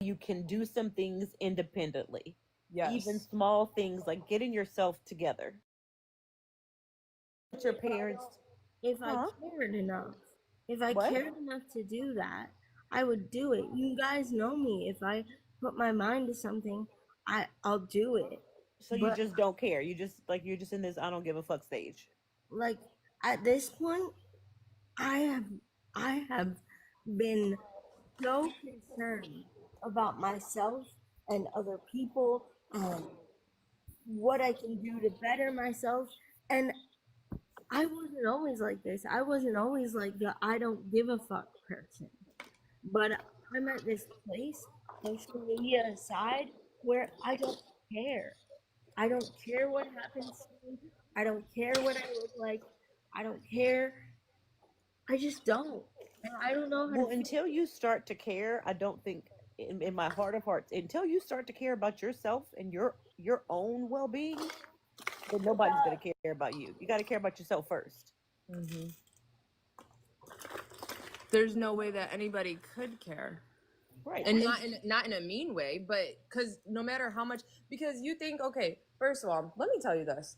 you can do some things independently. Even Yes. small things like getting yourself together. Let your parents, If I huh? cared enough. If I What? cared enough to do that, I would do it. You guys know me. If I put my mind to something, I'll do it. So you But just don't care. You just like you're just in this I don't give a fuck stage. like at this point, I have I have been so concerned about myself and other people and what I can do to better myself. And I wasn't always like this. I wasn't always like the I don't give a fuck person. But I'm at this place, social media aside, where I don't care. I don't care what happens to me. I don't care what I look like. I don't care. I just don't. And I don't know how to Well, feel. until you start to care, I don't think in my heart of hearts, until you start to care about yourself and your own well being, then nobody's gonna care about you. You gotta care about yourself first. Hmm. There's no way that anybody could care. Right. And not in a mean way, but because no matter how much, because you think, okay, first of all, let me tell you this: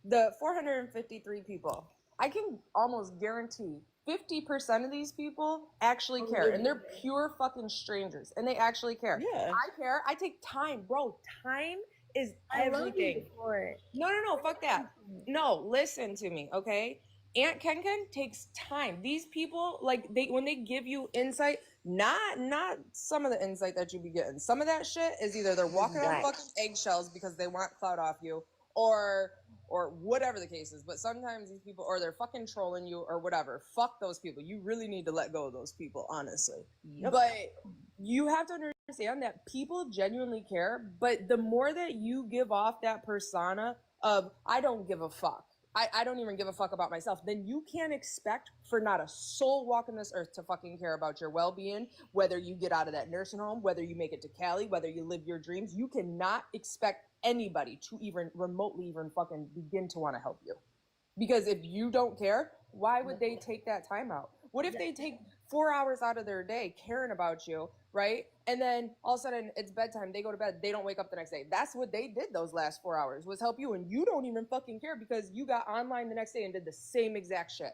the 453 people, I can almost guarantee 50% of these people actually care, and they're pure fucking strangers, and they actually care. Yeah. I care. I take time, bro. Time is I love you everything. for it. No, fuck that. No, listen to me, okay? Aunt Ken takes time. These people, like they when they give you insight, not some of the insight that you be getting. Some of that shit is either they're walking on Right. fucking eggshells because they want clout off you, or whatever the case is. But sometimes these people, or they're fucking trolling you, or whatever. Fuck those people. You really need to let go of those people, honestly. Yep. But you have to understand that people genuinely care, but the more that you give off that persona of I don't give a fuck, I don't even give a fuck about myself, then you can't expect for not a soul walking this earth to fucking care about your well-being, whether you get out of that nursing home, whether you make it to Cali, whether you live your dreams. You cannot expect anybody to even remotely even fucking begin to want to help you. Because if you don't care, why would they take that time out? What if they take 4 hours out of their day caring about you, right? And then all of a sudden it's bedtime, they go to bed, they don't wake up the next day. That's what they did those last 4 hours, was help you, and you don't even fucking care because you got online the next day and did the same exact shit.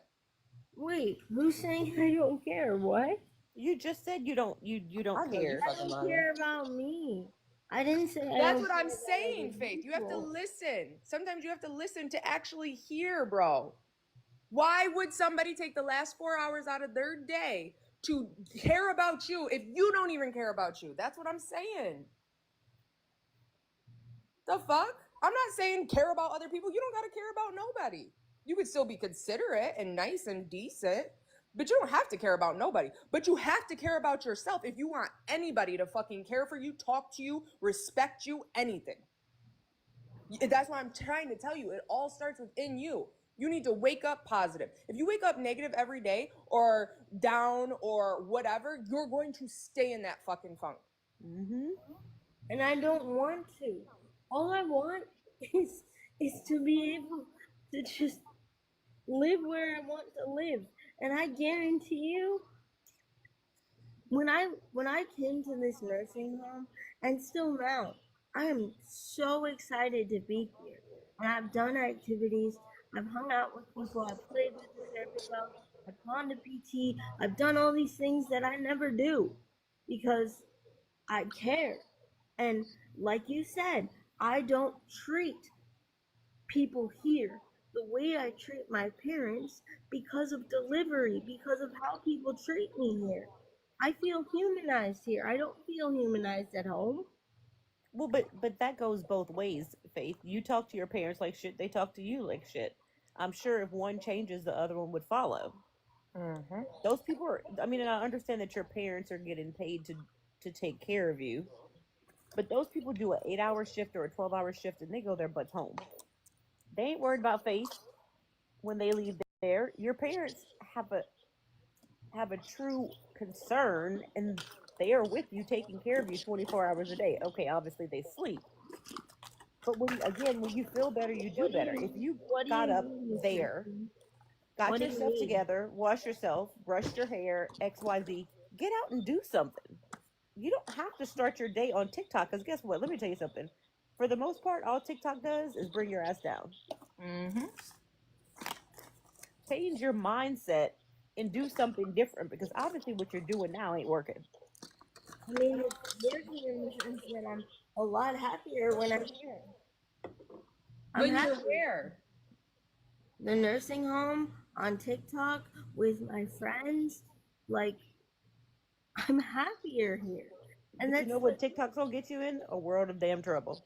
Wait, who's saying I don't care? What? You just said you don't I know you care. I fucking don't lying. care about me. I didn't say I That's don't what care I'm about other saying, Faith. You have to people. listen. Sometimes you have to listen to actually hear, bro. Why would somebody take the last 4 hours out of their day to care about you if you don't even care about you? That's what I'm saying. The fuck? I'm not saying care about other people. You don't got to care about nobody. You could still be considerate and nice and decent, but you don't have to care about nobody. But you have to care about yourself if you want anybody to fucking care for you, talk to you, respect you, anything. That's why I'm trying to tell you. It all starts within you. You need to wake up positive. If you wake up negative every day or down or whatever, you're going to stay in that fucking funk. Mm-hmm. And I don't want to. All I want is is to be able to just live where I want to live. And I guarantee you, when I came to this nursing home, and still now, I am so excited to be here. And I've done activities, I've hung out with people, I've played with the therapy dog, I've gone to PT, I've done all these things that I never do because I care. And like you said, I don't treat people here the way I treat my parents because of delivery, because of how people treat me here. I feel humanized here. I don't feel humanized at home. Well, but that goes both ways, Faith. You talk to your parents like shit, they talk to you like shit. I'm sure if one changes, the other one would follow. Mm-hmm. Those people are, I mean, and I understand that your parents are getting paid to take care of you, but those people do an 8 hour shift or a 12 hour shift and they go their butts home. They ain't worried about Faith when they leave there. Your parents have a true concern and they are with you taking care of you 24 hours a day. Okay, obviously they sleep. But when you feel better, you do What do better. you If you what do got you up mean, Miss there, Mason? got What do you yourself mean? together, wash yourself, brushed your hair, XYZ, get out and do something. you don't have to start your day on TikTok because guess what? Let me tell you something. For the most part, all TikTok does is bring your ass down. Mm-hmm. Change your mindset and do something different because obviously what you're doing now ain't working. I mean, it's working in the sense that I'm a lot happier when I'm here. I'm When you're happy. where? The nursing home, on TikTok, with my friends, like, I'm happier here. And But you that's know what TikTok's gonna get you in? A world of damn trouble.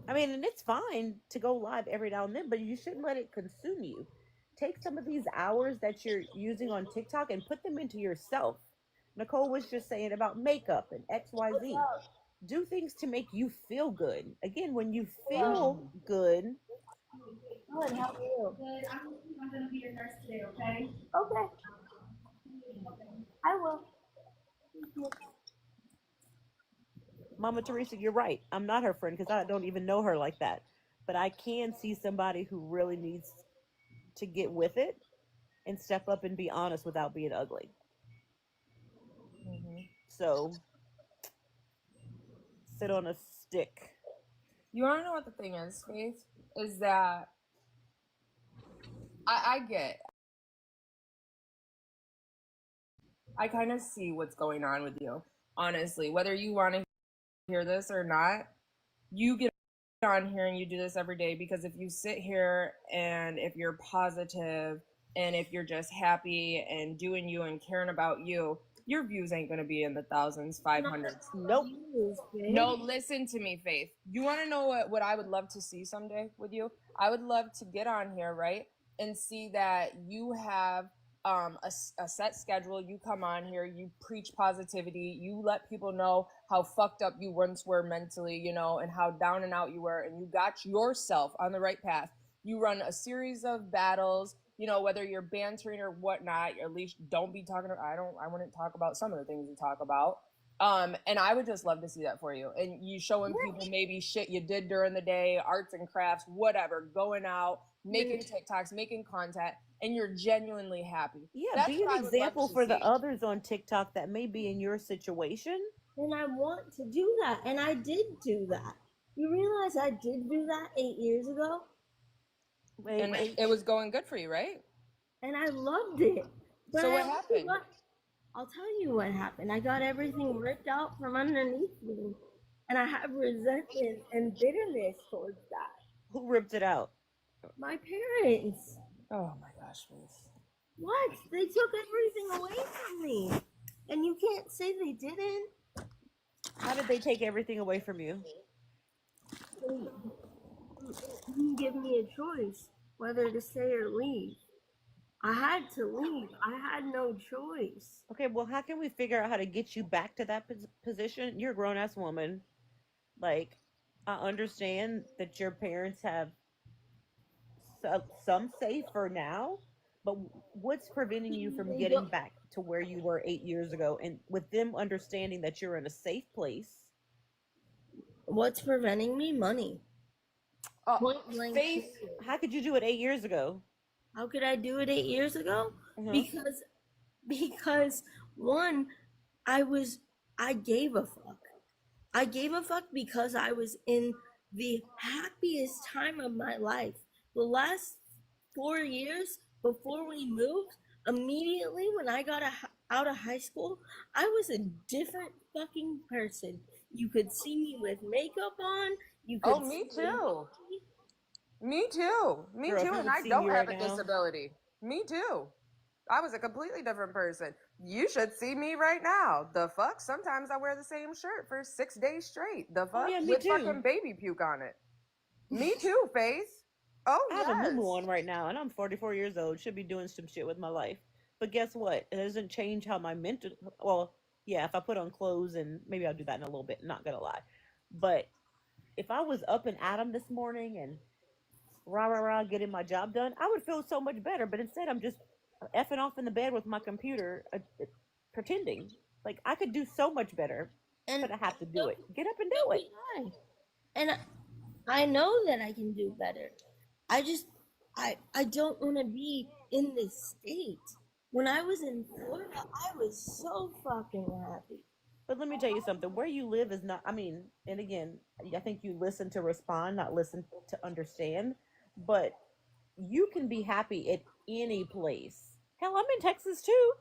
I mean, and it's fine to go live every now and then, but you shouldn't let it consume you. Take some of these hours that you're using on TikTok and put them into yourself. Nicole was just saying about makeup and XYZ. Do things to make you feel good. Again, when you feel good, good. How are you? Good. I'm gonna be your nurse today, okay? Okay, I will. Mama Teresa, you're right. I'm not her friend because I don't even know her like that. But I can see somebody who really needs to get with it and step up and be honest without being ugly. Mm-hmm. So sit on a stick. You want to know what the thing is, Faith? Is that I kind of see what's going on with you, honestly. Whether you want to hear this or not, you get on here and you do this every day because if you sit here and if you're positive and if you're just happy and doing you and caring about you, your views ain't going to be in the thousands, 500s. Nope. No, listen to me, Faith. You want to know what I would love to see someday with you? I would love to get on here, right? And see that you have a set schedule. You come on here, you preach positivity, you let people know how fucked up you once were mentally, you know, and how down and out you were, and you got yourself on the right path. You run a series of battles, you know, whether you're bantering or whatnot, at least don't be talking. I wouldn't talk about some of the things you talk about. And I would just love to see that for you. And you showing people maybe shit you did during the day, arts and crafts, whatever, going out, making TikToks, making content, and you're genuinely happy. Yeah, That's be what an I would love example to for the see. others on TikTok that may be in your situation. And I want to do that, and I did do that. You realize I did do that 8 years ago, And it was going good for you, right? and I loved it. But So I what also happened? I'll tell you what happened. I got everything ripped out from underneath me, and I have resentment and bitterness towards that. Who ripped it out? My parents. Oh my gosh, Faith. What? They took everything away from me. And you can't say they didn't. How did they take everything away from you? They didn't give me a choice whether to stay or leave. I had to leave. I had no choice. Okay, well, how can we figure out how to get you back to that position? You're a grown ass woman. Like, I understand that your parents have some say for now, but what's preventing you from They getting don't. back to where you were 8 years ago? And with them understanding that you're in a safe place. What's preventing me? Money. Point blank. Faith. How could you do it 8 years ago? How could I do it 8 years ago? Uh-huh. Because one, I gave a fuck. I gave a fuck because I was in the happiest time of my life. The last 4 years before we moved, immediately when I got out of high school, I was a different fucking person. You could see me with makeup on. You could. Oh, me too. Me too. Me Girl, if too. you And could I see don't me have right a now. disability. Me too. I was a completely different person. You should see me right now. The fuck? Sometimes I wear the same shirt for 6 days straight. The fuck? yeah, me with too. fucking baby puke on it. Me too, Faith. Oh, I yes. have a moo on right now, and I'm 44 years old. Should be doing some shit with my life. But guess what? It doesn't change how my mental. Well, yeah, if I put on clothes, and maybe I'll do that in a little bit. Not gonna lie, but if I was up and at 'em this morning and rah rah rah getting my job done, I would feel so much better. But instead, I'm just effing off in the bed with my computer, pretending like I could do so much better. But I have to do it. Get up and do it. And I know that I can do better. I don't want to be in this state. When I was in Florida, I was so fucking happy. But let me tell you something. Where you live is not, I mean, and again, I think you listen to respond, not listen to understand. But you can be happy at any place. Hell, I'm in Texas too.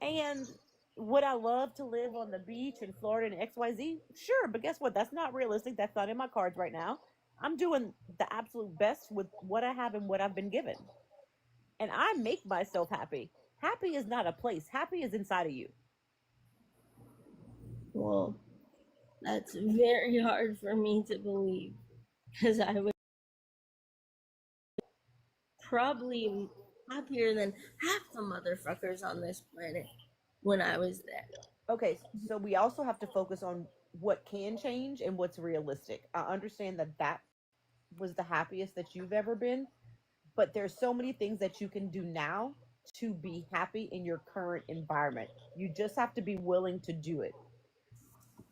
And would I love to live on the beach in Florida and XYZ? Sure, but guess what? That's not realistic. That's not in my cards right now. I'm doing the absolute best with what I have and what I've been given. And I make myself happy. Happy is not a place, happy is inside of you. Well, that's very hard for me to believe because I was probably happier than half the motherfuckers on this planet when I was there. Okay, so we also have to focus on what can change and what's realistic. I understand that that was the happiest that you've ever been, but there's so many things that you can do now to be happy in your current environment. You just have to be willing to do it.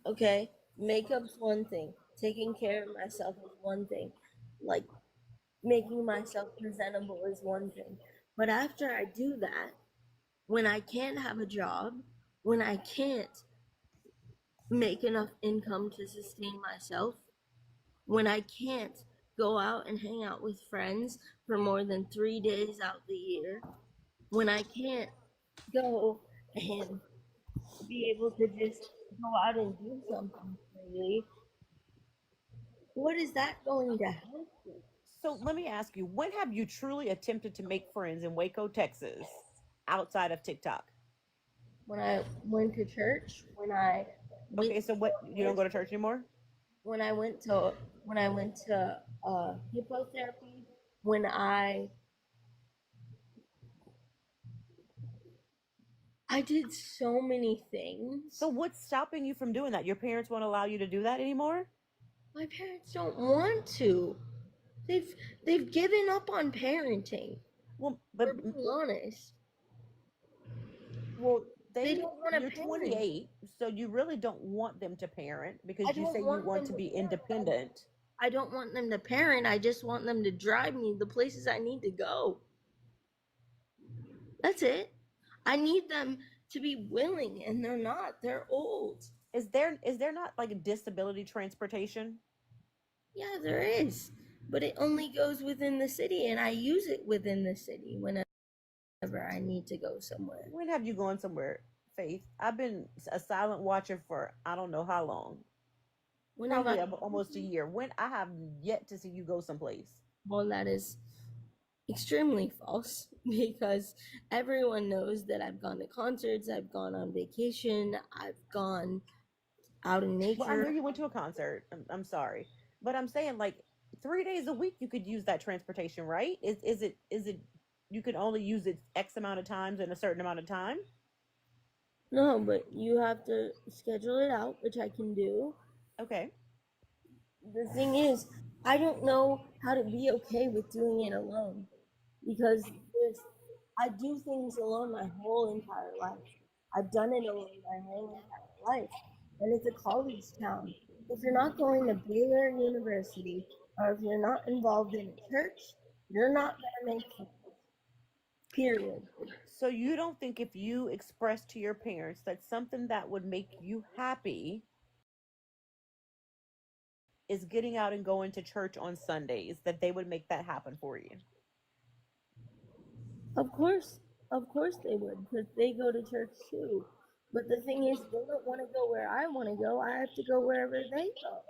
Okay, makeup's one thing, taking care of myself is one thing, like making myself presentable is one thing. But after I do that, when I can't have a job, when I can't make enough income to sustain myself, when I can't go out and hang out with friends for more than 3 days out the year, when I can't go and be able to just go out and do something freely, what is that going to help with? So let me ask you, when have you truly attempted to make friends in Waco, Texas, outside of TikTok? When I went to church, went Okay, so what, you don't go to church anymore? when I went to hippotherapy, when I did so many things. So what's stopping you from doing that? Your parents won't allow you to do that anymore? My parents don't want to. They've given up on parenting. Well, We're but being honest. well, They don't want to you're parent. 28, so you really don't want them to parent because I you don't say you want want them to to be parent. independent. I don't want them to parent. I just want them to drive me the places I need to go. That's it. I need them to be willing, and they're not. They're old. Is there not like a disability transportation? Yeah, there is. But it only goes within the city, and I use it within the city whenever I need to go somewhere. When have you gone somewhere, Faith? I've been a silent watcher for I don't know how long. When have Probably I? almost a year. When I have yet to see you go someplace. Well, that is extremely false because everyone knows that I've gone to concerts, I've gone on vacation, I've gone out in Well, I know nature. you went to a concert. I'm sorry, but I'm saying like 3 days a week you could use that transportation, right? Is it you can only use it X amount of times in a certain amount of time? No, but you have to schedule it out, which I can do. Okay. The thing is, I don't know how to be okay with doing it alone because I do things alone my whole entire life. I've done it alone my whole entire life, and it's a college town. If you're not going to Baylor University or if you're not involved in a church, you're not gonna make it. Period. So you don't think if you express to your parents that something that would make you happy is getting out and going to church on Sundays, that they would make that happen for you? Of course they would, because they go to church too. But the thing is, they don't want to go where I want to go. I have to go wherever they go.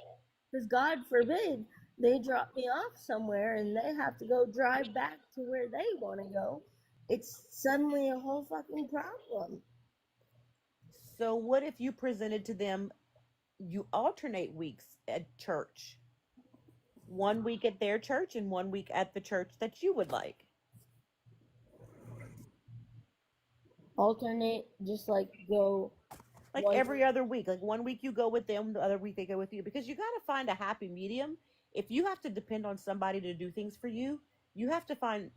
Because God forbid they drop me off somewhere and they have to go drive back to where they want to go. It's suddenly a whole fucking problem. So what if you presented to them, you alternate weeks at church? 1 week at their church and 1 week at the church that you would like. Alternate, just like go Like one every other week. Like 1 week you go with them, the other week they go with you. Because you got to find a happy medium. If you have to depend on somebody to do things for you, you have to find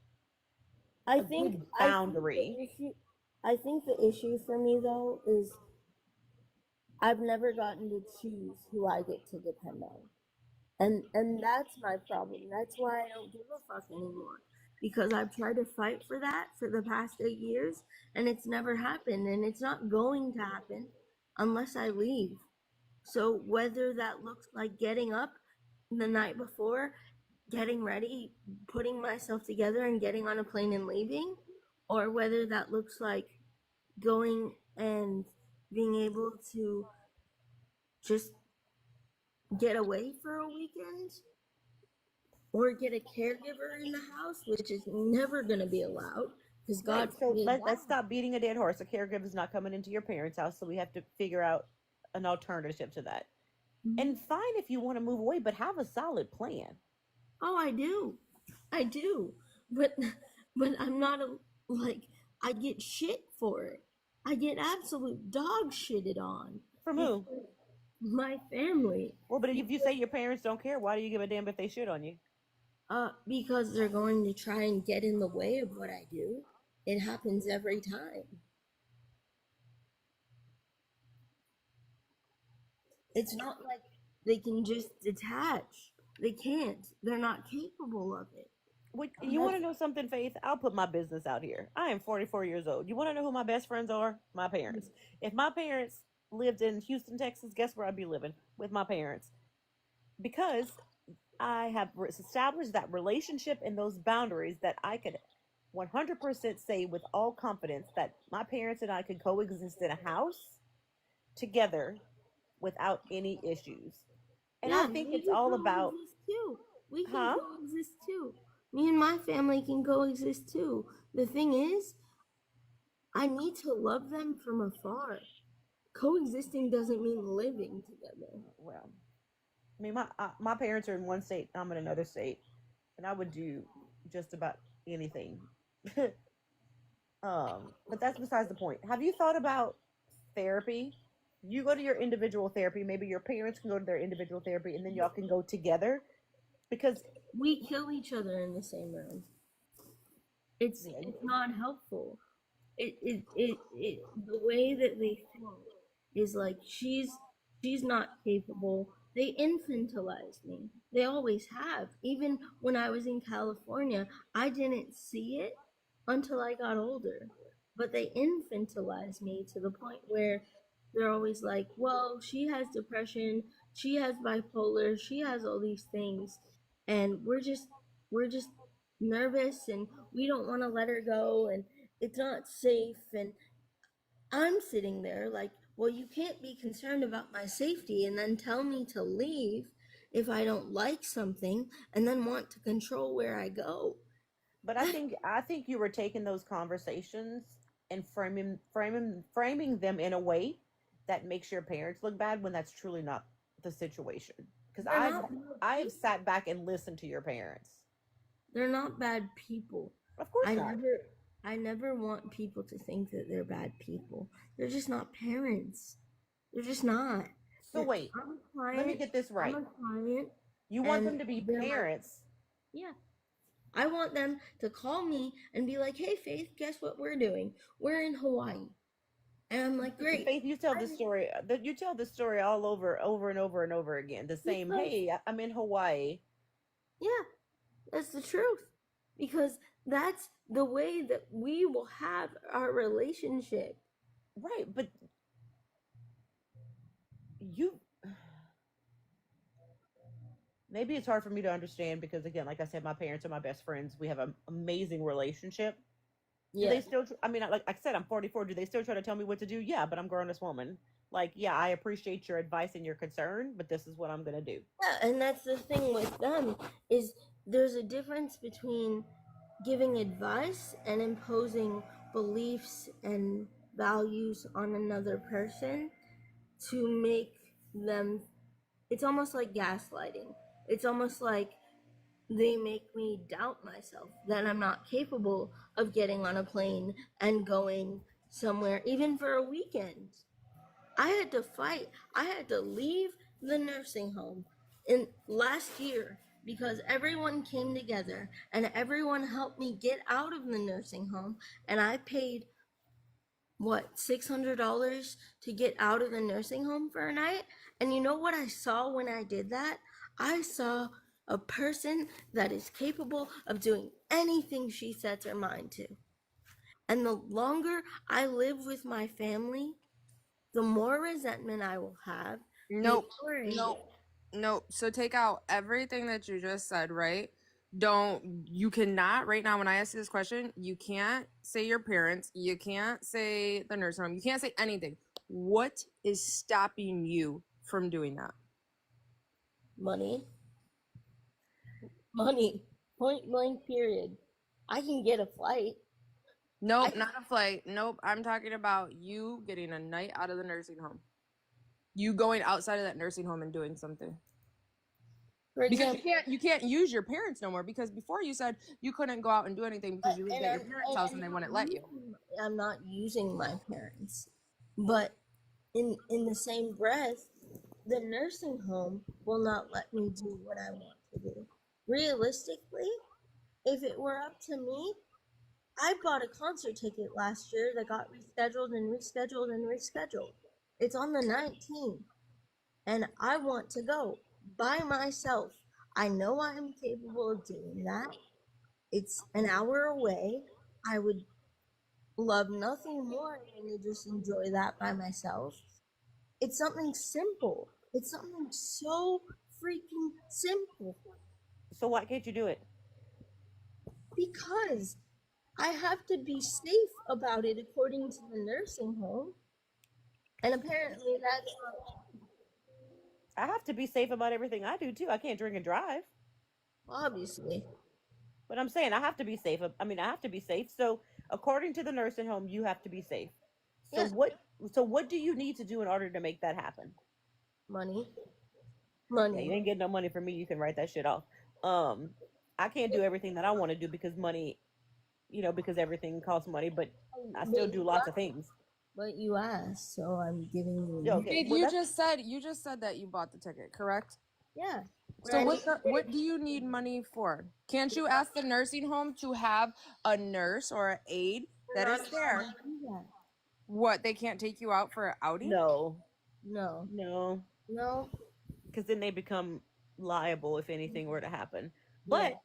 I a think good I think boundary. the issue I think the issue for me though is I've never gotten to choose who I get to depend on. And that's my problem. That's why I don't give a fuck anymore. Because I've tried to fight for that for the past 8 years and it's never happened and it's not going to happen unless I leave. So whether that looks like getting up the night before, getting ready, putting myself together and getting on a plane and leaving, or whether that looks like going and being able to just get away for a weekend or get a caregiver in the house, which is never going to be allowed because Right. God So forbid let's that. stop beating a dead horse. A caregiver is not coming into your parents' house, so we have to figure out an alternative to that. Mhm. And fine if you want to move away, but have a solid plan. Oh, I do, but but I'm not a, like I get shit for it. I get absolute dog shitted on From who? because my family, Well, but if you say your parents don't care, why do you give a damn if they shit on you? because they're going to try and get in the way of what I do. It happens every time. It's not like they can just detach. They can't. They're not capable of it. You want to know something, Faith? I'll put my business out here. I am 44 years old. You want to know who my best friends are? My parents. If my parents lived in Houston, Texas, guess where I'd be living? With my parents. Because I have established that relationship and those boundaries that I could 100% say with all confidence that my parents and I could coexist in a house together without any issues. And I Yeah, think we it's can all about, coexist too. We can huh? coexist too. Me and my family can coexist too. The thing is, I need to love them from afar. Coexisting doesn't mean living together. Well, I mean, my parents are in one state, I'm in another state, and I would do just about anything. But that's besides the point. Have you thought about therapy? You go to your individual therapy. Maybe your parents can go to their individual therapy, and then y'all can go together. Because We kill each other in the same room. yeah, It's not helpful. It the way that they think is like she's not capable. They infantilize me. They always have. Even when I was in California, I didn't see it until I got older. But they infantilize me to the point where they're always like, well, she has depression, she has bipolar, she has all these things, and we're just nervous and we don't want to let her go and it's not safe. And I'm sitting there like, well, you can't be concerned about my safety and then tell me to leave if I don't like something and then want to control where I go. but I think you were taking those conversations and framing them in a way that makes your parents look bad when that's truly not the situation. Because They're I've not bad I've people. sat back and listened to your parents. They're not bad people. Of course I not. never I never want people to think that they're bad people. They're just not parents. They're just not. So wait, I'm a let me client. get this I'm right. a client You want and them to be they're my parents. yeah. I want them to call me and be like, "Hey Faith, guess what we're doing? We're in Hawaii." And I'm like, "Great." Faith, you tell the I'm story. You tell the story all over and over and over again. The same. because Hey, I'm in Hawaii. yeah, that's the truth. Because that's the way that we will have our relationship. Right, but you maybe it's hard for me to understand because again, like I said, my parents are my best friends. We have an amazing relationship. Do Yeah. they still? I mean, like I said, I'm 44. Do they still try to tell me what to do? Yeah, but I'm a grown-ass woman. Like, yeah, I appreciate your advice and your concern, but this is what I'm gonna do. Yeah, and that's the thing with them is there's a difference between giving advice and imposing beliefs and values on another person to make them, it's almost like gaslighting. It's almost like they make me doubt myself that I'm not capable of getting on a plane and going somewhere even for a weekend. I had to fight. I had to leave the nursing home in last year because everyone came together and everyone helped me get out of the nursing home, and I paid what, $600 to get out of the nursing home for a night. And you know what I saw when I did that? I saw a person that is capable of doing anything she sets her mind to. And the longer I live with my family, the more resentment I will have. Nope. The more anger. Nope. So take out everything that you just said, right? You cannot, right now, when I ask you this question, you can't say your parents, you can't say the nursing home, you can't say anything. What is stopping you from doing that? Money. Point blank, period. I can get a flight. Nope, not a flight. Nope, I'm talking about you getting a night out of the nursing home. You going outside of that nursing home and doing something. For Because example, you can't use your parents no more, because before you said you couldn't go out and do anything because you lived at your parents' house and they wouldn't let you. I'm not using my parents, but in the same breath, the nursing home will not let me do what I want to do. Realistically, if it were up to me, I bought a concert ticket last year that got rescheduled and rescheduled and rescheduled. It's on the 19th, and I want to go by myself. I know I am capable of doing that. It's an hour away. I would love nothing more than to just enjoy that by myself. It's something simple. It's something so freaking simple. So why can't you do it? Because I have to be safe about it according to the nursing home. And apparently that's not, I have to be safe about everything I do too. I can't drink and drive. obviously. But I'm saying I have to be safe. I mean, I have to be safe. So according to the nursing home, you have to be safe. So Yes. what do you need to do in order to make that happen? Money. Yeah, you Money. ain't getting no money from me. You can write that shit off. I can't do everything that I want to do because money, because everything costs money, but I still do lots of things. But you asked, so I'm giving you. Yeah, okay. Babe, Well, you that's- just said that you bought the ticket, correct? Yeah. So what do you need money for? Can't you ask the nursing home to have a nurse or an aide that is there? What, they can't take you out for an outing? No, No. no, No. because then they become liable if anything were to happen. But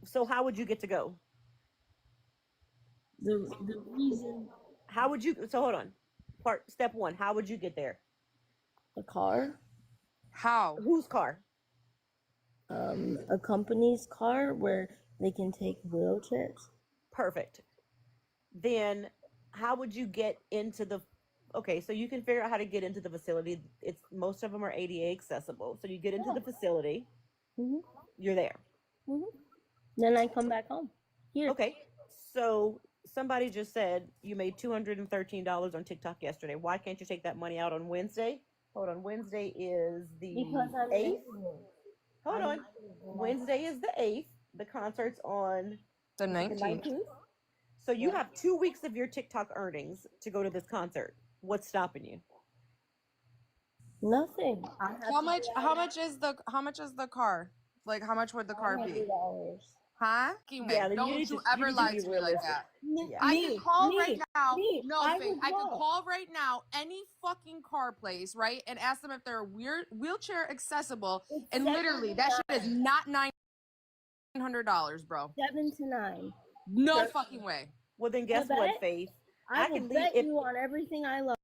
so how would you get to go? The reason How would you? So hold on. Step one. How would you get there? a car, How? Whose car? a company's car where they can take wheelchairs. Perfect. Then how would you get into the? Okay, so you can figure out how to get into the facility. Most of them are ADA accessible. So you get into the facility. Mhm. You're there. Then I come back home. Here. Okay. So somebody just said you made $213 on TikTok yesterday. Why can't you take that money out on Wednesday? Hold on. Wednesday is the Because I'm 8th. lazy. Hold on. Wednesday is the 8th. The concert's on The the 19th. 19th. So you have 2 weeks of your TikTok earnings to go to this concert. What's stopping you? Nothing. How much is the car? Like, how much would the car be? $100. Huh? Yeah, then Don't you need you to- ever you need to lie be to me like realistic. that. Yeah. I can call right now. me, No, I Faye, would I can call. call right now any fucking car place, right, and ask them if they're wheelchair accessible. It's And 7 literally, to that shit 9. is not $900, bro. 7 to 9. No Sure. fucking way. Well, then guess I what, bet- Faith? I I will can leave bet if- you on everything I love.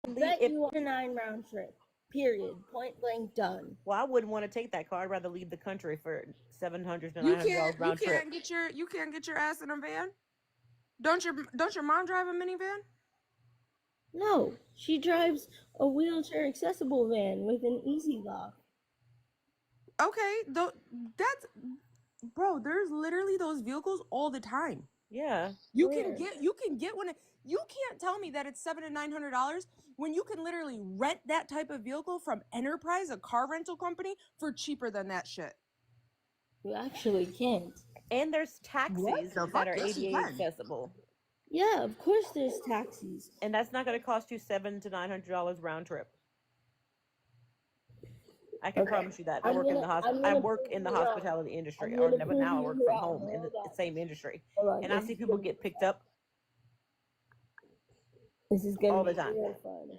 Bet if- you on a 9 round trip. Period. Point blank done. Well, I wouldn't want to take that car. I'd rather leave the country for $700 to You $900 round trip. you can't get your ass in a van. Don't your mom drive a minivan? No, she drives a wheelchair accessible van with an easy lock. Okay, that's bro. There's literally those vehicles all the time. Yeah. You Where? can get one. You can't tell me that it's $700 to $900 when you can literally rent that type of vehicle from Enterprise, a car rental company, for cheaper than that shit. You actually can't. And there's taxis the that fuck? are Yes, you ADA can. accessible. Yeah, of course there's taxis. And that's not going to cost you $700 to $900 round trip. I can Okay. promise you that. I I'm work in gonna- the I'm I gonna work prove in the you wrong. hospitality industry, I'm or gonna but now I prove work you from wrong. home in Hold the on. same industry. Hold on, And I this see is people gonna- get picked up. This is gonna all be the time. real fun.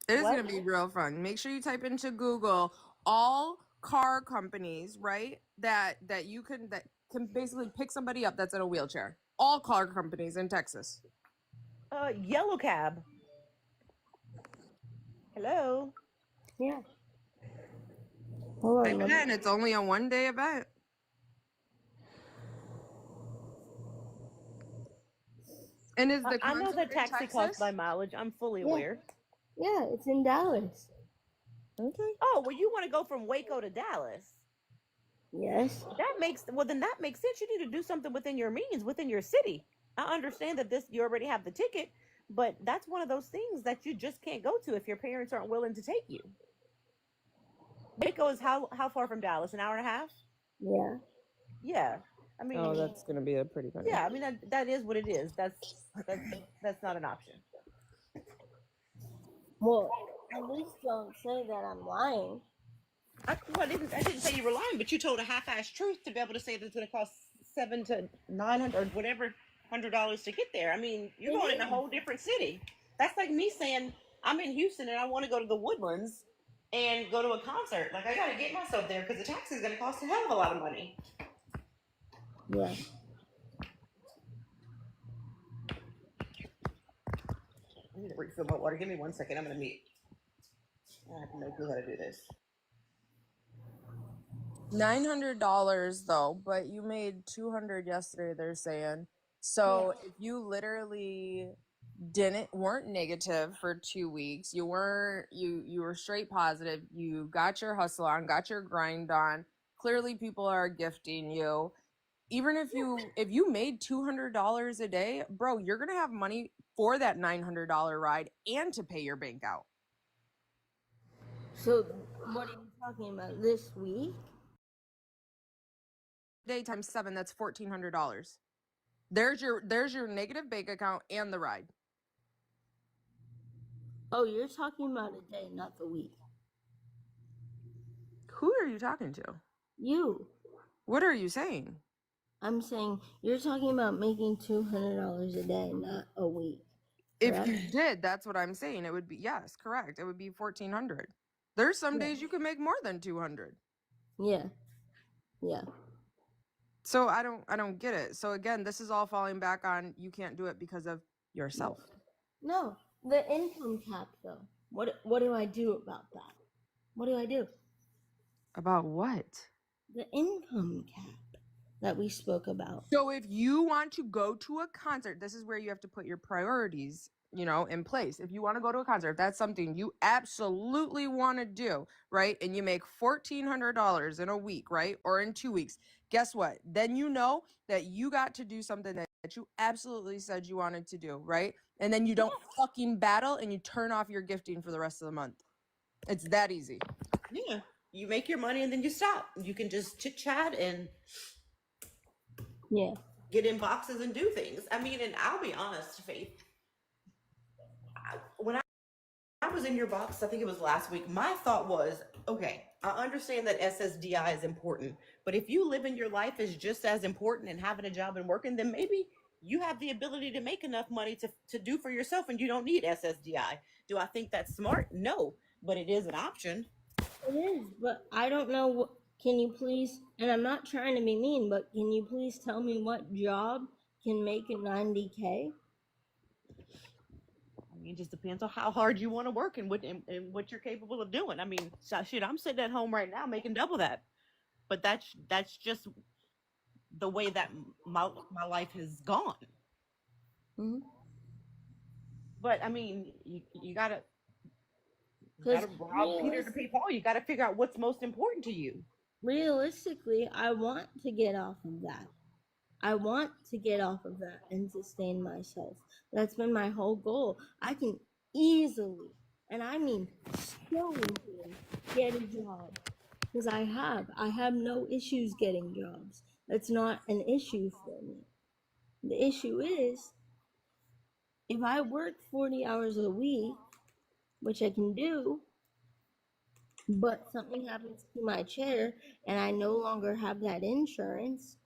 It is What? gonna be real fun. Make sure you type into Google all car companies, right? That can basically pick somebody up that's in a wheelchair. All car companies in Texas. Yellow Cab. Hello. Yeah. Hold on. let me- Again, it's only a 1-day event. And is the I know concert that in taxi costs Texas? by mileage. I'm fully Yeah. aware. Yeah, it's in Dallas. Okay. Oh, well, you want to go from Waco to Dallas? Yes. Then that makes sense. You need to do something within your means, within your city. I understand that you already have the ticket, but that's one of those things that you just can't go to if your parents aren't willing to take you. Waco is how far from Dallas? An hour and a half? Yeah. Yeah. I mean, Oh, that's gonna be a pretty funny. yeah. I mean, that is what it is. That's not an option. Well, at least don't say that I'm lying. I didn't say you were lying, but you told a half-assed truth to be able to say that it's going to cost $700 to $900 or whatever $100 to get there. I mean, you're It going in a is. whole different city. That's like me saying I'm in Houston and I want to go to the Woodlands and go to a concert. Like, I got to get myself there because the taxi is going to cost a hell of a lot of money. Yeah. I need to refill my water. Give me 1 second. I'm going to mute. I have no clue how to do this. $900 though, but you made $200 yesterday, they're saying. So if you literally weren't negative for 2 weeks, you were straight positive, you got your hustle on, got your grind on, clearly people are gifting you. Even if you made $200 a day, bro, you're gonna have money for that $900 ride and to pay your bank out. So, what are you talking about this week? Day times 7, that's $1,400. There's your negative bank account and the ride. Oh, you're talking about a day, not the week. Who are you talking to? You. What are you saying? I'm saying you're talking about making $200 a day, not a week. If correct? you did, that's what I'm saying. It would be, yes, correct. It would be 1,400. There's some Yeah. days you can make more than 200. Yeah. Yeah. So I don't get it. So again, this is all falling back on you can't do it because of yourself. No, the income cap though. What do I do about that? What do I do? About what? The income cap that we spoke about. So if you want to go to a concert, this is where you have to put your priorities, in place. If you want to go to a concert, if that's something you absolutely want to do, right? And you make $1,400 in a week, right? Or in 2 weeks. Guess what? Then you know that you got to do something that you absolutely said you wanted to do, right? And then you don't fucking battle and you turn off your gifting for the rest of the month. It's that easy. Yeah. You make your money and then you stop. You can just chit chat and Yeah. get in boxes and do things. I mean, and I'll be honest, Faith. When I was in your box, I think it was last week, my thought was, okay, I understand that SSDI is important, but if you live in your life is just as important and having a job and working, then maybe you have the ability to make enough money to do for yourself and you don't need SSDI. Do I think that's smart? No, but it is an option. It is, but I don't know what. Can you please? And I'm not trying to be mean, but can you please tell me what job can make a 90K? I mean, it just depends on how hard you want to work and what you're capable of doing. I mean, shit, I'm sitting at home right now making double that, but that's just the way that my life has gone. Mm-hmm. But I mean, you gotta Because rob Peter to pay Paul. You gotta figure out what's most important to you. realistically, I want to get off of that. I want to get off of that and sustain myself. That's been my whole goal. I can easily, and I mean so easily, get a job. Because I have no issues getting jobs. That's not an issue for me. The issue is, if I work 40 hours a week, which I can do, but something happens to my chair and I no longer have that insurance,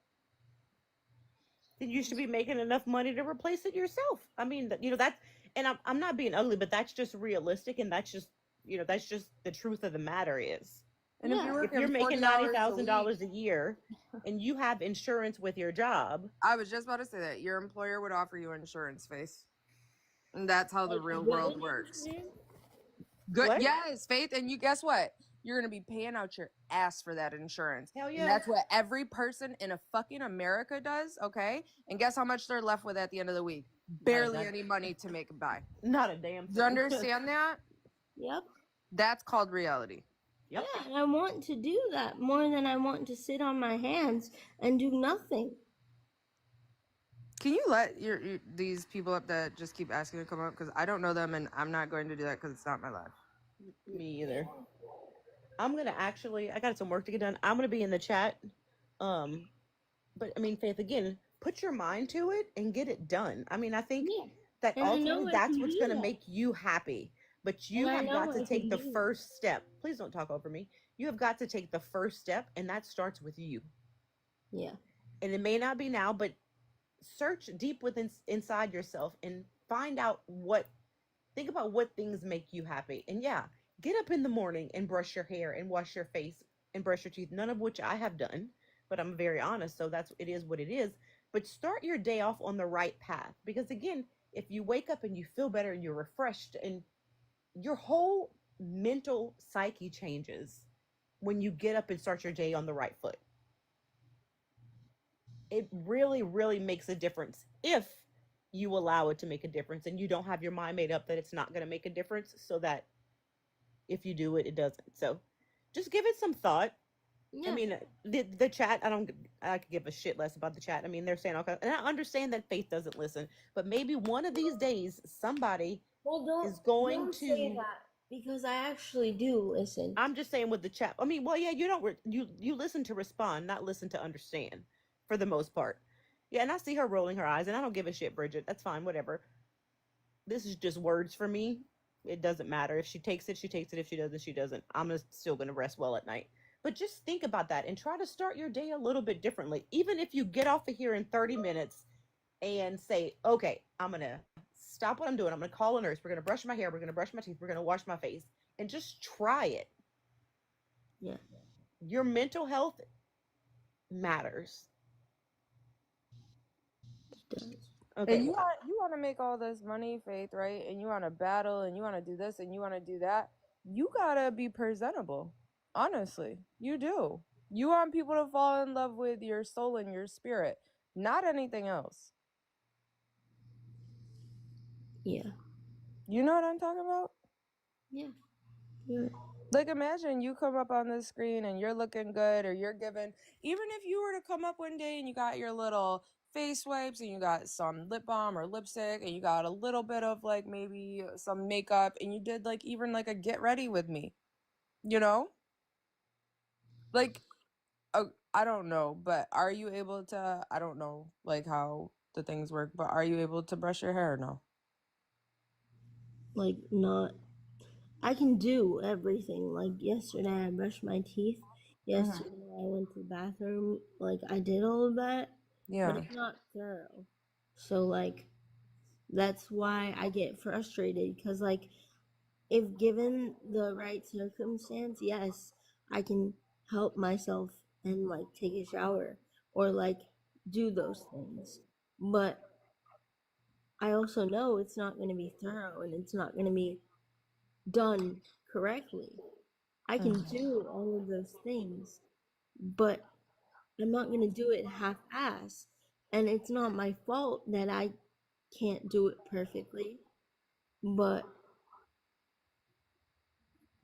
Then you should be making enough money to replace it yourself. I mean, that's, and I'm not being ugly, but that's just realistic, and that's just the truth of the matter is. And if Yeah. you're If working you're 40 making hours a week, $90,000 a year and you have insurance with your job, I was just about to say that your employer would offer you insurance, Face. And that's how the Like, real good world works. insurance? Good. what? Yes, Faith. And you guess what? You're going to be paying out your ass for that insurance. Hell And yeah. that's what every person in a fucking America does, okay? And guess how much they're left with at the end of the week? Barely God. any money to make it by. Not a damn thing. Do you understand that? Yep. That's called reality. Yep. Yeah, and I want to do that more than I want to sit on my hands and do nothing. Can you let these people up that just keep asking to come up? Because I don't know them and I'm not going to do that because it's not my life. Me either. I'm gonna actually. I got some work to get done. I'm gonna be in the chat. But I mean, Faith, again, put your mind to it and get it done. I mean, I think Yeah. that And I know ultimately I that's can what's do gonna that. make you happy. But you And I have got know to I take can the do that. first step. Please don't talk over me. You have got to take the first step, and that starts with you. Yeah. And it may not be now, but search deep within inside yourself and find out think about what things make you happy. And yeah, get up in the morning and brush your hair and wash your face and brush your teeth, none of which I have done, but I'm very honest, so it is what it is. But start your day off on the right path, because again, if you wake up and you feel better and you're refreshed and your whole mental psyche changes when you get up and start your day on the right foot. It really, really makes a difference if you allow it to make a difference and you don't have your mind made up that it's not going to make a difference, so that if you do it, it doesn't. So just give it some thought. Yeah. I mean, the chat, I could give a shit less about the chat. I mean, they're saying all kinds, and I understand that Faith doesn't listen, but maybe one of these days somebody Well, is going don't to say that, because I actually do listen. I'm just saying with the chat. I mean, well, yeah, you don't you listen to respond, not listen to understand, for the most part. Yeah, and I see her rolling her eyes, and I don't give a shit, Bridget. That's fine, whatever. This is just words for me. It doesn't matter if she takes it, she takes it. If she doesn't, she doesn't. Still gonna rest well at night. But just think about that and try to start your day a little bit differently. Even if you get off of here in 30 minutes and say, okay, I'm gonna stop what I'm doing. I'm gonna call a nurse. We're gonna brush my hair. We're gonna brush my teeth. We're gonna wash my face, and just try it. Yeah. Your mental health matters. It does. Okay. And you want to make all this money, Faith, right? And you want to battle and you want to do this and you want to do that. You got to be presentable. Honestly, you do. You want people to fall in love with your soul and your spirit, not anything else. Yeah. You know what I'm talking about? Yeah. You're Like, imagine you come up on the screen and you're looking good, or you're giving, even if you were to come up one day and you got your little face wipes and you got some lip balm or lipstick and you got a little bit of like maybe some makeup and you did like even like a get ready with me, you know? Like, I don't know, but are you able to, I don't know like how the things work, but are you able to brush your hair or no? like not. I can do everything. Like yesterday, I brushed my teeth. Yesterday, I went to the bathroom. Like I did all of that, Yeah. but it's not thorough. So like, that's why I get frustrated. Because like, if given the right circumstance, yes, I can help myself and like take a shower or like do those things. But I also know it's not going to be thorough and it's not going to be done correctly. I can do all of those things, but I'm not going to do it half-ass. And it's not my fault that I can't do it perfectly, but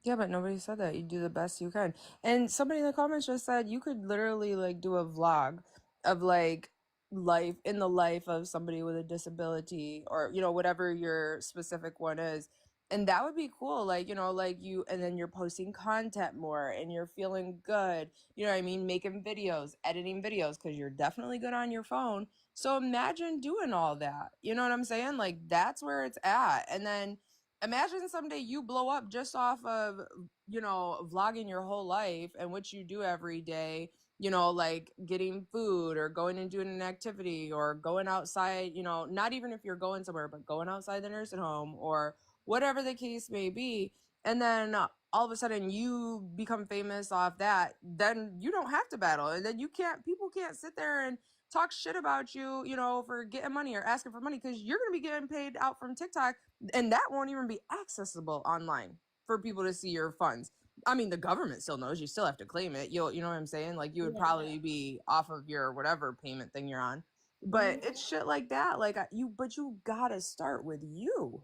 Yeah, but nobody said that. You do the best you can. And somebody in the comments just said you could literally like do a vlog of like life in the life of somebody with a disability, or you know whatever your specific one is. And that would be cool. Like, you know, like you, and then you're posting content more and you're feeling good. You know what I mean? Making videos, editing videos, because you're definitely good on your phone. So imagine doing all that. You know what I'm saying? Like that's where it's at. And then imagine someday you blow up just off of, you know, vlogging your whole life and what you do every day, you know, like getting food or going and doing an activity or going outside, you know, not even if you're going somewhere, but going outside the nursing home or whatever the case may be. And then all of a sudden you become famous off that, then you don't have to battle. And then people can't sit there and talk shit about you, for getting money or asking for money, because you're going to be getting paid out from TikTok, and that won't even be accessible online for people to see your funds. I mean, the government still knows, you still have to claim it. You know what I'm saying? Like, you would probably be off of your whatever payment thing you're on. But it's shit like that. Like, but you gotta start with you.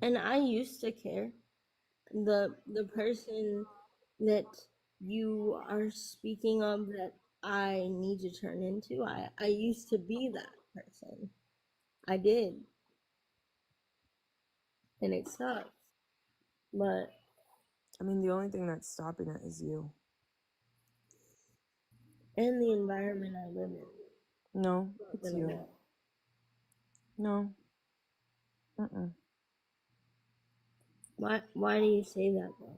And I used to care. The person that you are speaking of that I need to turn into, I used to be that person. I did. And it sucks. But I mean, the only thing that's stopping it is you. and the environment I live in. No, it's you. No. Why do you say that though?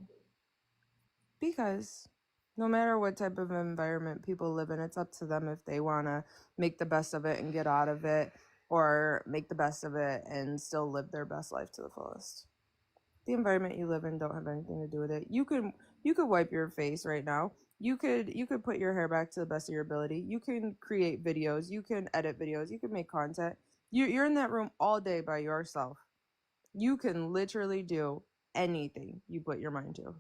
Because no matter what type of environment people live in, it's up to them if they want to make the best of it and get out of it, or make the best of it and still live their best life to the fullest. The environment you live in don't have anything to do with it. You could wipe your face right now. You could put your hair back to the best of your ability. You can create videos. You can edit videos. You can make content. You're in that room all day by yourself. You can literally do anything you put your mind to.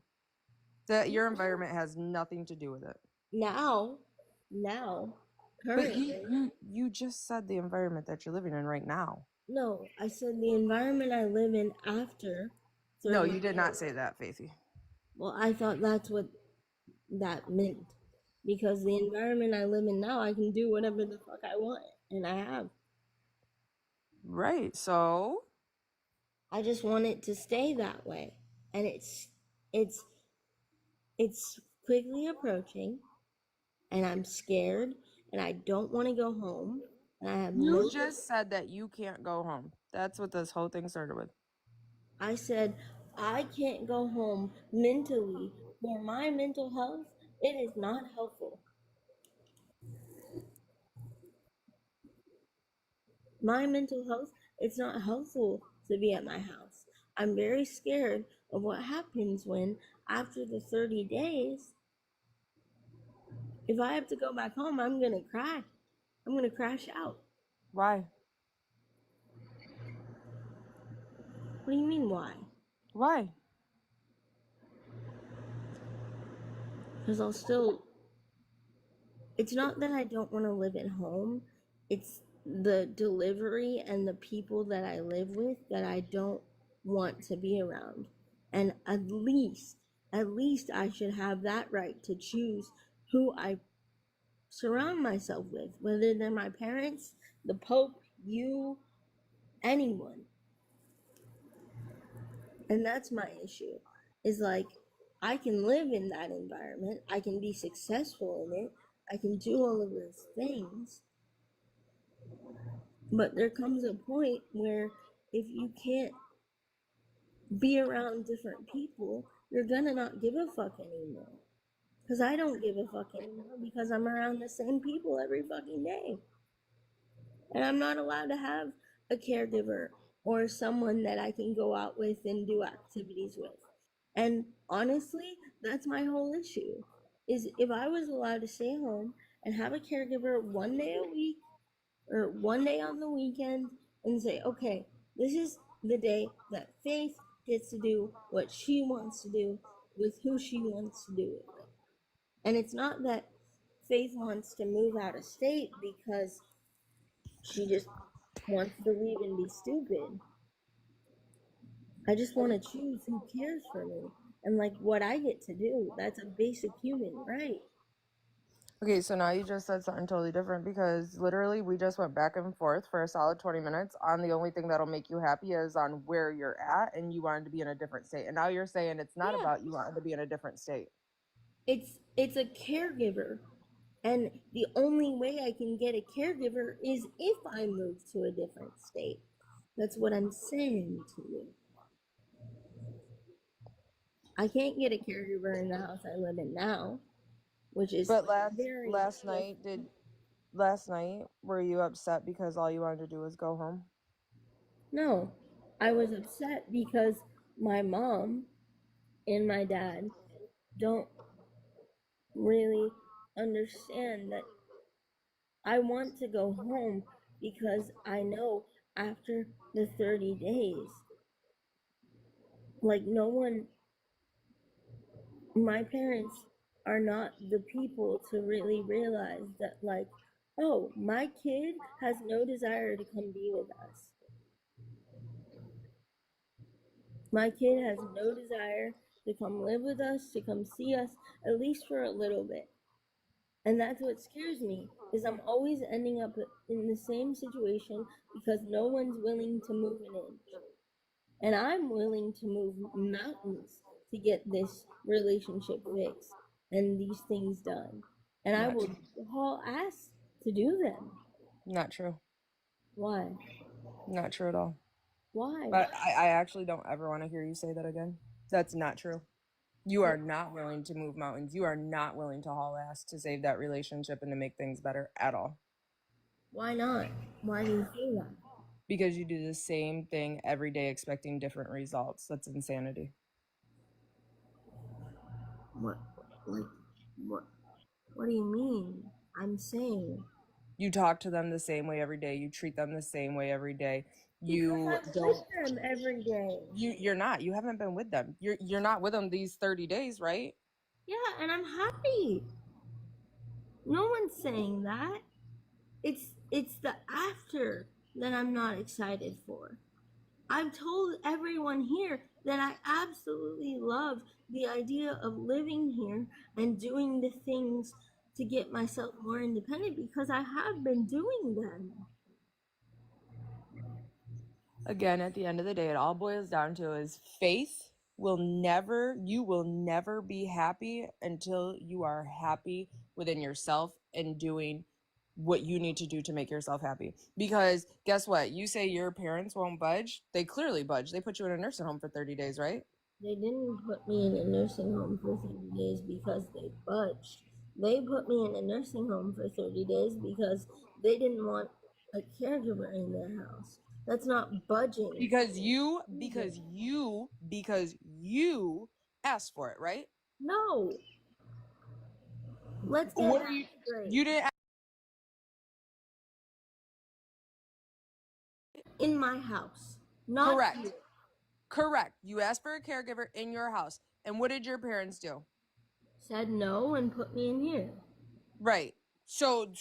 That your environment has nothing to do with it. Now, But currently. you just said the environment that you're living in right now. No, I said the environment I live in after. No, you did not say that, Faithy. Well, I thought that's what that meant. Because the environment I live in now, I can do whatever the fuck I want. And I have. Right, so I just want it to stay that way. And it's quickly approaching. And I'm scared. And I don't want to go home. And I have you just said that you can't go home. That's what this whole thing started with. I said, I can't go home mentally. For my mental health, it is not helpful. My mental health, it's not helpful to be at my house. I'm very scared of what happens when, after the 30 days, if I have to go back home, I'm going to cry. I'm going to crash out. Why? What do you mean, why? Why? Because I'll still. It's not that I don't want to live at home. It's the delivery and the people that I live with that I don't want to be around. And at least I should have that right to choose who I surround myself with, whether they're my parents, the Pope, you, anyone. And that's my issue. Is like, I can live in that environment, I can be successful in it, I can do all of those things. But there comes a point where if you can't be around different people, you're gonna not give a fuck anymore. Because I don't give a fuck anymore because I'm around the same people every fucking day. And I'm not allowed to have a caregiver or someone that I can go out with and do activities with. And honestly, that's my whole issue. Is if I was allowed to stay home and have a caregiver one day a week or one day on the weekend and say, okay, this is the day that Faith gets to do what she wants to do with who she wants to do it with. And it's not that Faith wants to move out of state because she just wants to leave and be stupid. I just want to choose who cares for me and like what I get to do. That's a basic human right. Okay, so now you just said something totally different, because literally we just went back and forth for a solid 20 minutes on the only thing that'll make you happy is on where you're at, and you wanted to be in a different state. And now you're saying it's not about you wanting to be in a different state. It's a caregiver. And the only way I can get a caregiver is if I move to a different state. That's what I'm saying to you. I can't get a caregiver in the house I live in now, which is But last night were you upset because all you wanted to do was go home? No, I was upset because my mom and my dad don't really understand that I want to go home because I know after the 30 days, like no one, my parents are not the people to really realize that, like, oh, my kid has no desire to come be with us. My kid has no desire to come live with us, to come see us, at least for a little bit. And that's what scares me, is I'm always ending up in the same situation because no one's willing to move an inch. And I'm willing to move mountains to get this relationship fixed and these things done. And I Not will true. haul ass to do them. Not true. Why? Not true at all. Why? But I actually don't ever want to hear you say that again. That's not true. You are not willing to move mountains. You are not willing to haul ass to save that relationship and to make things better at all. Why not? Why do you say that? Because you do the same thing every day expecting different results. That's insanity. What, like, what? What do you mean? I'm saying. You talk to them the same way every day. You treat them the same way every day. You Because I'm don't. with them every day. You're not. You haven't been with them. You're not with them these 30 days, right? Yeah, and I'm happy. No one's saying that. It's the after that I'm not excited for. I've told everyone here that I absolutely love the idea of living here and doing the things to get myself more independent because I have been doing them. Again, at the end of the day, it all boils down to is you will never be happy until you are happy within yourself and doing what you need to do to make yourself happy. Because guess what? You say your parents won't budge. They clearly budge. They put you in a nursing home for 30 days, right? They didn't put me in a nursing home for 30 days because they budged. They put me in a nursing home for 30 days because they didn't want a caregiver in their house. That's not budging. Because you asked for it, right? No. Let's get What that are you straight. you didn't In my house. Not correct. here. Correct. You asked for a caregiver in your house. And what did your parents do? Said no and put me in here. Right. So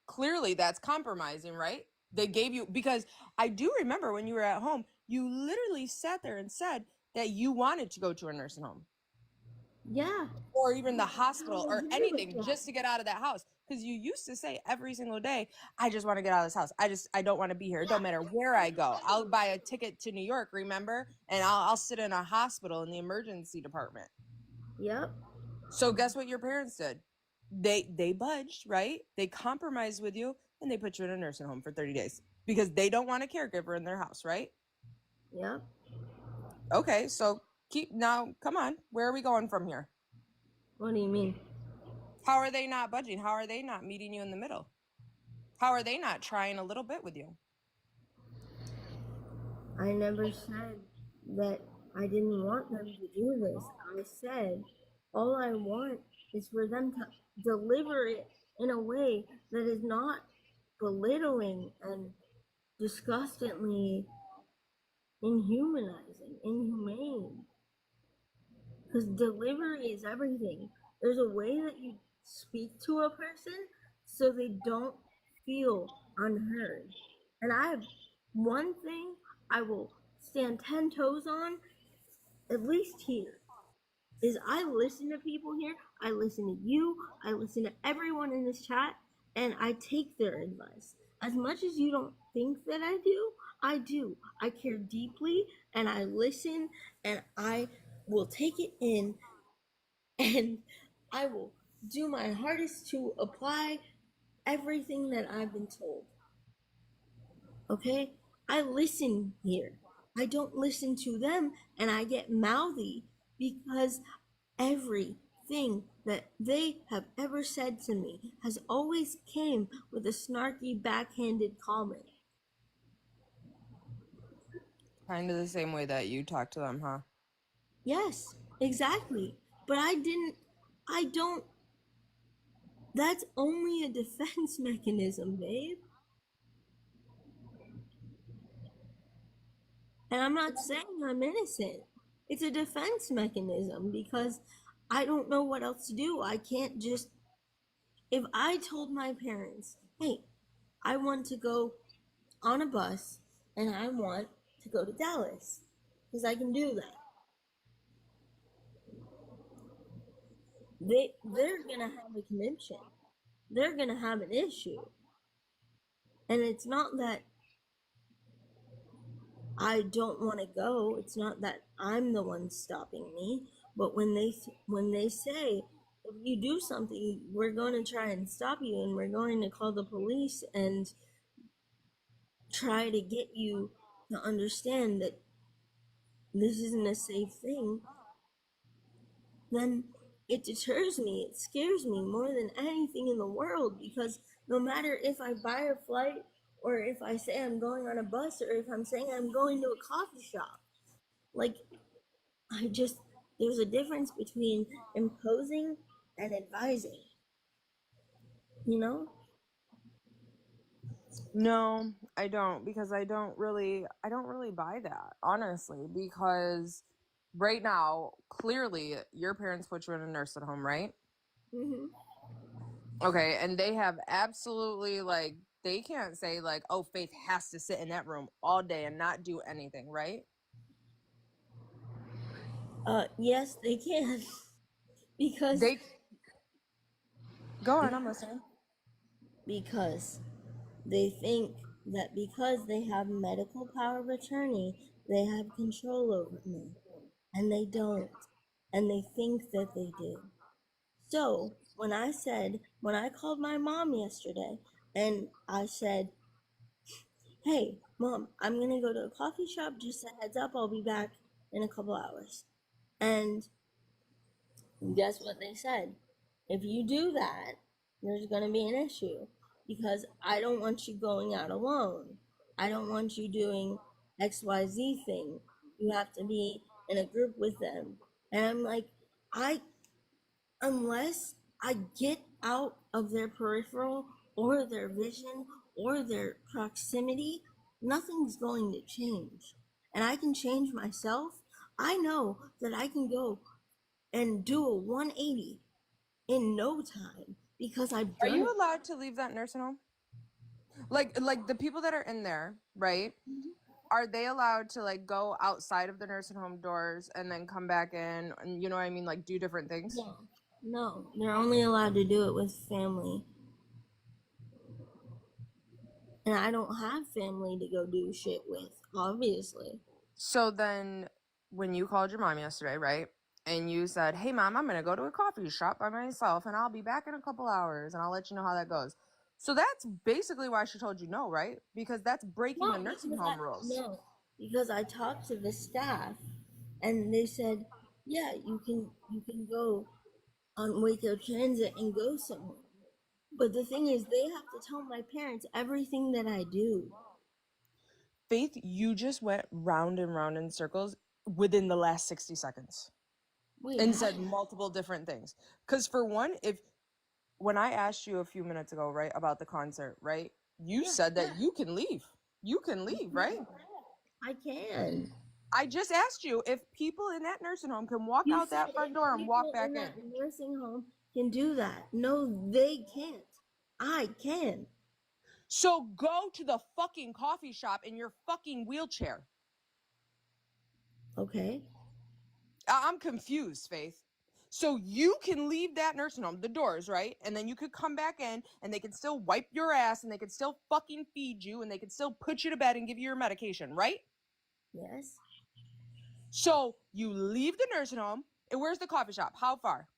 clearly that's compromising, right? They gave you because I do remember when you were at home, you literally sat there and said that you wanted to go to a nursing home Yeah. or even the hospital I or agree with anything that. just to get out of that house. Because you used to say every single day, I just want to get out of this house. I don't want to be here. It don't matter where I go. I'll buy a ticket to New York, remember? And I'll sit in a hospital in the emergency department. Yep. So guess what your parents did? They budged, right? They compromised with you and they put you in a nursing home for 30 days because they don't want a caregiver in their house, right? Yep. Okay, so come on. Where are we going from here? What do you mean? How are they not budging? How are they not meeting you in the middle? How are they not trying a little bit with you? I never said that I didn't want them to do this. I said all I want is for them to deliver it in a way that is not belittling and disgustingly inhumane. Because delivery is everything. There's a way that you speak to a person so they don't feel unheard. And I have one thing I will stand 10 toes on, at least here, is I listen to people here. I listen to you. I listen to everyone in this chat, and I take their advice. As much as you don't think that I do, I do. I care deeply, and I listen, and I will take it in, and I will do my hardest to apply everything that I've been told. Okay? I listen here. I don't listen to them, and I get mouthy because everything that they have ever said to me has always came with a snarky backhanded comment. Kind of the same way that you talk to them, huh? Yes, Exactly. But I don't, that's only a defense mechanism, babe. And I'm not saying I'm innocent. It's a defense mechanism because I don't know what else to do. I can't just, if I told my parents, hey, I want to go on a bus and I want to go to Dallas, because I can do that. They're gonna have a conniption. They're gonna have an issue. And it's not that I don't want to go. It's not that I'm the one stopping me. But when they say, if you do something, we're going to try and stop you, and we're going to call the police and try to get you to understand that this isn't a safe thing, then it deters me. It scares me more than anything in the world, because no matter if I buy a flight or if I say I'm going on a bus or if I'm saying I'm going to a coffee shop, like, there's a difference between imposing and advising, you know? No, I don't, because I don't really buy that, honestly, because right now, clearly your parents put you in a nursing home, right? Hmm. Okay, and they have absolutely, like, they can't say like, "Oh, Faith has to sit in that room all day and not do anything," right? Yes, they can. because, They go on, I'm listening. because they think that because they have medical power of attorney, they have control over me. And they don't. And they think that they do. So when I called my mom yesterday and I said, hey, mom, I'm going to go to a coffee shop. Just a heads up, I'll be back in a couple hours. And guess what they said? If you do that, there's going to be an issue, because I don't want you going out alone. I don't want you doing XYZ thing. You have to be in a group with them. And I'm like, I unless I get out of their peripheral or their vision or their proximity, nothing's going to change. And I can change myself. I know that I can go and do a 180 in no time because I've Are done you it. allowed to leave that nursing home? Like the people that are in there, right? Are they allowed to like go outside of the nursing home doors and then come back in and you know what I mean, like do different things? No, no, they're only allowed to do it with family. And I don't have family to go do shit with, obviously. So then when you called your mom yesterday, right? And you said, "Hey mom, I'm going to go to a coffee shop by myself and I'll be back in a couple hours and I'll let you know how that goes." So that's basically why she told you no, right? Because that's breaking the No, nursing home rules. because I talked to the staff and they said, yeah, you can go on Waco Transit and go somewhere. But the thing is, they have to tell my parents everything that I do. Faith, you just went round and round in circles within the last 60 seconds Wait, and said multiple different things. Because for one, if when I asked you a few minutes ago, right, about the concert, right, you yeah, said that you can leave. You can leave, right? I can. I just asked you if people in that nursing home can walk You out said that front if door and walk people back in in. that nursing home can do that. No, they can't. I can. So go to the fucking coffee shop in your fucking wheelchair. Okay. I'm confused, Faith. So you can leave that nursing home, the doors, right? And then you could come back in and they can still wipe your ass and they can still fucking feed you and they can still put you to bed and give you your medication, right? Yes. So you leave the nursing home and where's the coffee shop? How far?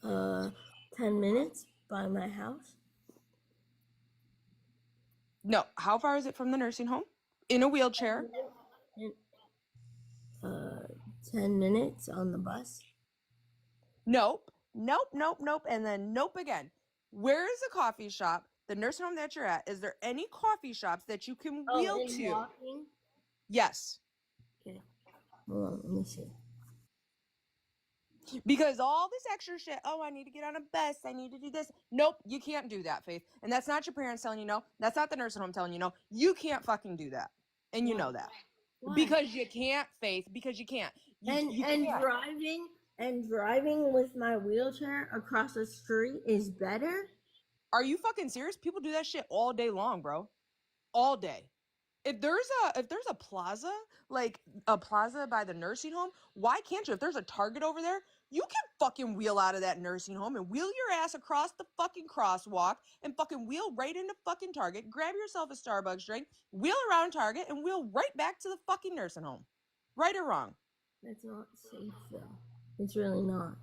Uh, 10 minutes by my house. No, how far is it from the nursing home? In a wheelchair? And, uh, 10 minutes on the bus. Nope, nope, nope, nope, and then nope again. Where is the coffee shop? The nursing home that you're at, is there any coffee shops that you can wheel In to? walking. Yes. Okay. Hold on, let me see. Because all this extra shit, oh, I need to get on a bus, I need to do this. Nope, you can't do that, Faith. And that's not your parents telling you no. That's not the nursing home telling you no. You can't fucking do that. And you know that. Why? Because you can't, Faith. Because you can't. You and can't. driving with my wheelchair across the street is better. Are you fucking serious? People do that shit all day long, bro. All day. If there's a plaza, like a plaza by the nursing home, why can't you? If there's a Target over there, you can fucking wheel out of that nursing home and wheel your ass across the fucking crosswalk and fucking wheel right into fucking Target, grab yourself a Starbucks drink, wheel around Target, and wheel right back to the fucking nursing home. Right or wrong? That's not safe though. It's really not.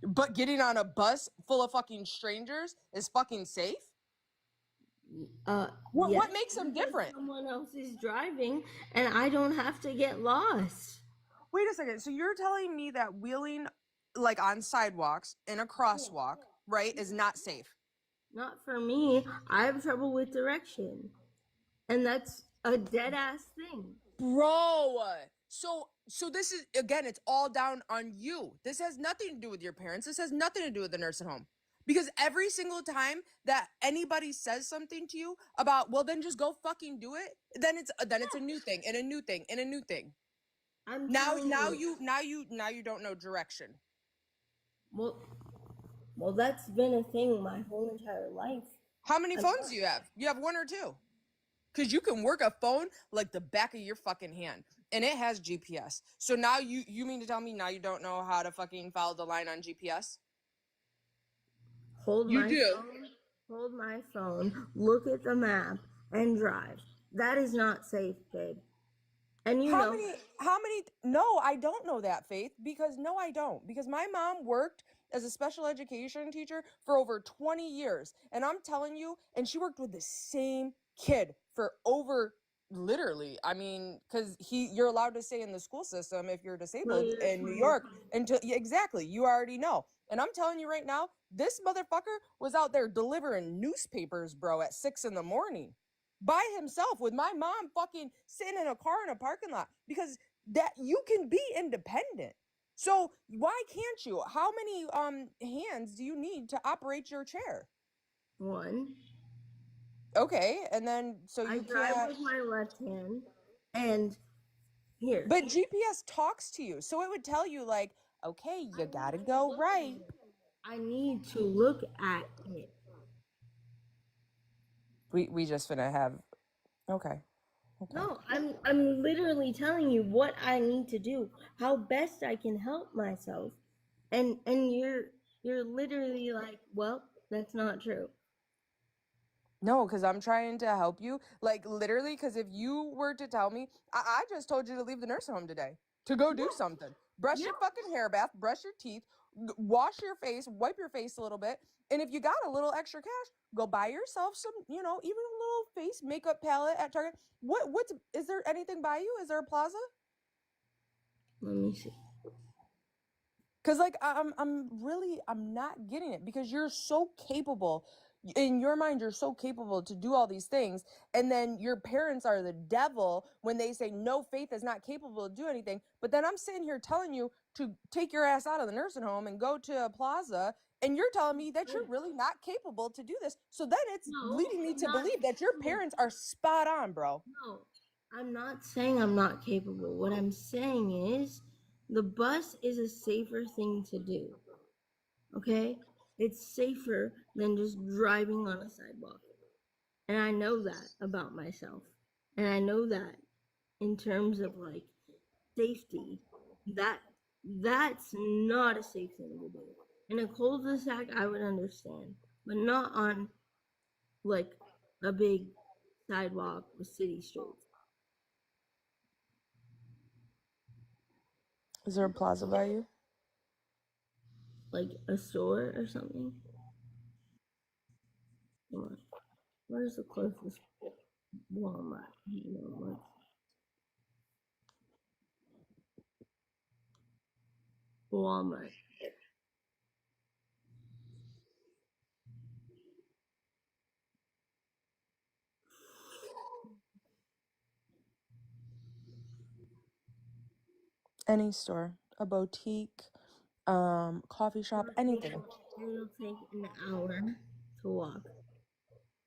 But getting on a bus full of fucking strangers is fucking safe? What makes them different? Someone else is driving and I don't have to get lost. Wait a second. So you're telling me that wheeling like on sidewalks in a crosswalk, right, is not safe? Not for me. I have trouble with direction. And that's a dead ass thing. Bro. So this is, again, it's all down on you. This has nothing to do with your parents. This has nothing to do with the nursing home. Because every single time that anybody says something to you about, well, then just go fucking do it, then it's a new thing and a new thing and a new thing. Now you don't know direction. Well, that's been a thing my whole entire life. How many phones do you have? You have one or two? Because you can work a phone like the back of your fucking hand. And it has GPS. So now you mean to tell me now you don't know how to fucking follow the line on GPS? Hold my phone, look at the map, and drive. That is not safe, babe. And how many? No, I don't know that, Faith. Because no, I don't. Because my mom worked as a special education teacher for over 20 years. And I'm telling you, and she worked with the same kid for over, literally, I mean, because you're allowed to stay in the school system if you're disabled in New York until, exactly, you already know. And I'm telling you right now, this motherfucker was out there delivering newspapers, bro, at 6 a.m. by himself with my mom fucking sitting in a car in a parking lot, because that you can be independent. So why can't you? How many hands do you need to operate your chair? One. Okay, and then so you I drive with my left hand, and here. But GPS talks to you, so it would tell you like, okay, you gotta go right. I need to look at it. We just finna have, okay. No, I'm literally telling you what I need to do, how best I can help myself, and you're literally like, well, that's not true. No, because I'm trying to help you. Like, literally, because if you were to tell me, I just told you to leave the nursing home today to go do something. Brush your fucking hair bath, brush your teeth, wash your face, wipe your face a little bit. And if you got a little extra cash, go buy yourself some, even a little face makeup palette at Target. Is there anything by you? Is there a plaza? Let me see. Because, like, I'm not getting it, because you're so capable. In your mind, you're so capable to do all these things, and then your parents are the devil when they say no, Faith is not capable to do anything. But then I'm sitting here telling you to take your ass out of the nursing home and go to a plaza, and you're telling me that you're really not capable to do this. So then it's leading me to believe that your parents are spot on, bro. No, I'm not saying I'm not capable. What I'm saying is the bus is a safer thing to do. Okay? It's safer than just driving on a sidewalk. And I know that about myself. And I know that in terms of like safety, that's not a safe thing to do. In a cul-de-sac, I would understand, but not on like a big sidewalk with city streets. Is there a plaza by you? Like a store or something? Come on. Where's the closest Walmart? Walmart. Any store, a boutique, Coffee shop, anything. It'll take an hour to walk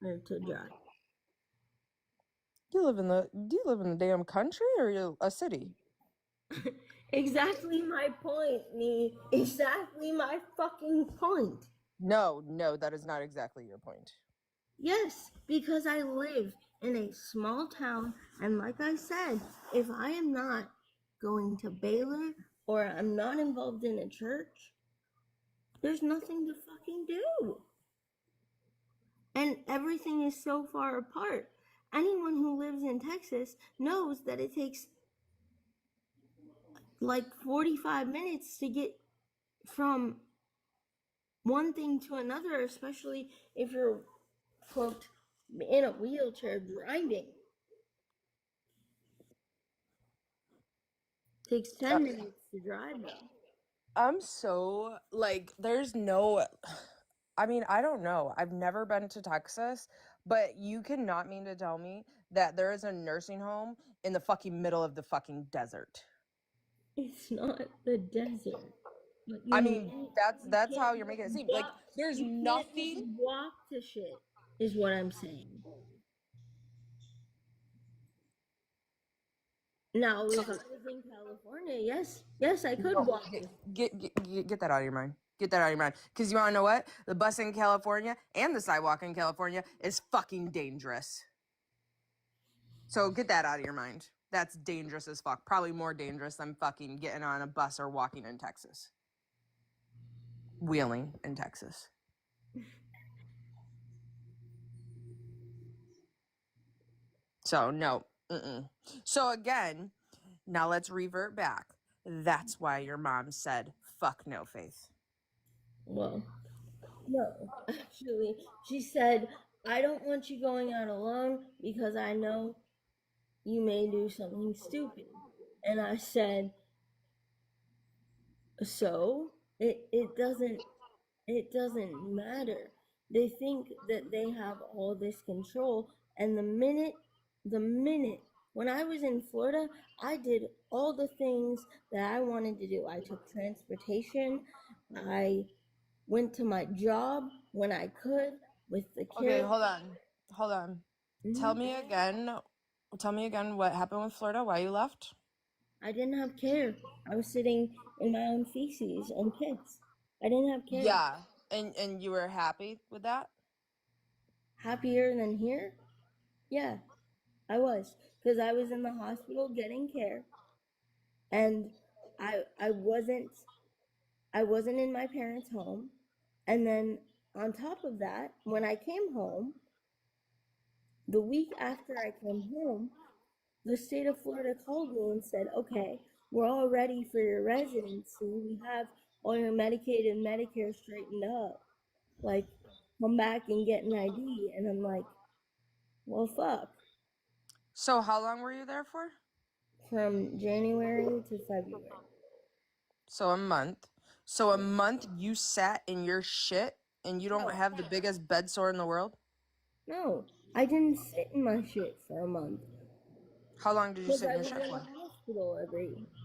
or to drive. Do you live in the damn country or a city? Exactly my point, me. Exactly my fucking point. No, that is not exactly your point. Yes, because I live in a small town, and like I said, if I am not going to Baylor or I'm not involved in a church, there's nothing to fucking do. And everything is so far apart. Anyone who lives in Texas knows that it takes like 45 minutes to get from one thing to another, especially if you're, quote, in a wheelchair driving. Takes 10 minutes to drive though. I'm so like, there's no, I mean, I don't know. I've never been to Texas, but you cannot mean to tell me that there is a nursing home in the fucking middle of the fucking desert. It's not the desert. But I mean, that's how you're making it seem. Like, there's you can't just nothing. walk to shit, is what I'm saying. Now, if I was in California, yes, I could walk. Get that out of your mind. Get that out of your mind. Because you want to know what? The bus in California and the sidewalk in California is fucking dangerous. So get that out of your mind. That's dangerous as fuck. Probably more dangerous than fucking getting on a bus or walking in Texas. Wheeling in Texas. So no. So again, now let's revert back. That's why your mom said, fuck no, Faith. Well, no, actually, she said, I don't want you going out alone because I know you may do something stupid. And I said, so it doesn't matter. They think that they have all this control, and the minute when I was in Florida, I did all the things that I wanted to do. I took transportation, I went to my job when I could with the kids. Okay, hold on. Tell me again what happened with Florida, why you left. I didn't have care. I was sitting in my own feces and piss. I didn't have care. Yeah, and you were happy with that? Happier than here? Yeah, I was, because I was in the hospital getting care, and I wasn't in my parents' home, and then on top of that, when I came home, the week after I came home, the state of Florida called me and said, okay, we're all ready for your residency. We have all your Medicaid and Medicare straightened up. Like, come back and get an ID. And I'm like, well, fuck. So how long were you there for? From January to February. So a month. So a month you sat in your shit and you don't have the biggest bed sore in the world? No, I didn't sit in my shit for a month. How long did you sit in your Because I was shit in for? the hospital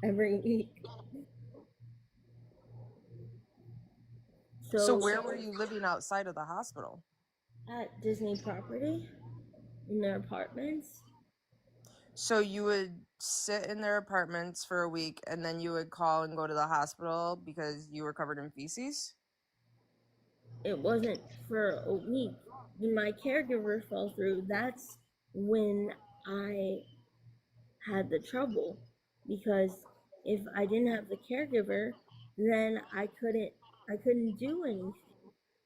every week. So where were you living outside of the hospital? At Disney property, in their apartments. So you would sit in their apartments for a week and then you would call and go to the hospital because you were covered in feces? It wasn't for a week. When my caregiver fell through, that's when I had the trouble, because if I didn't have the caregiver, then I couldn't do anything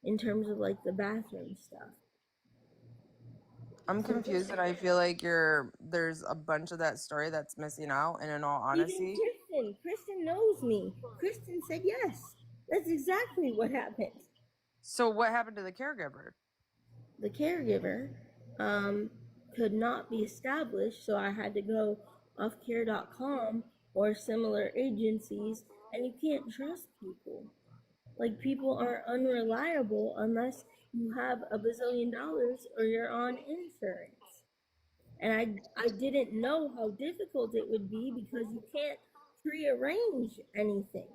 in terms of like the bathroom stuff. I'm confused and I feel like there's a bunch of that story that's missing out, and in all honesty. Even Kristen knows me. Kristen said yes. That's exactly what happened. So what happened to the caregiver? The caregiver could not be established, so I had to go offcare.com or similar agencies, and you can't trust people. Like, people are unreliable unless you have a bazillion dollars or you're on insurance. And I didn't know how difficult it would be because you can't prearrange anything.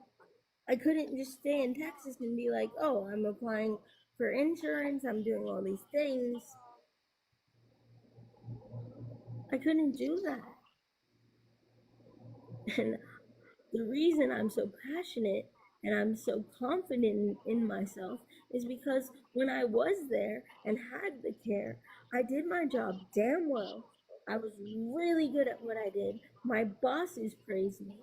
I couldn't just stay in Texas and be like, oh, I'm applying for insurance, I'm doing all these things. I couldn't do that. And the reason I'm so passionate and I'm so confident in myself is because when I was there and had the care, I did my job damn well. I was really good at what I did. My bosses praised me.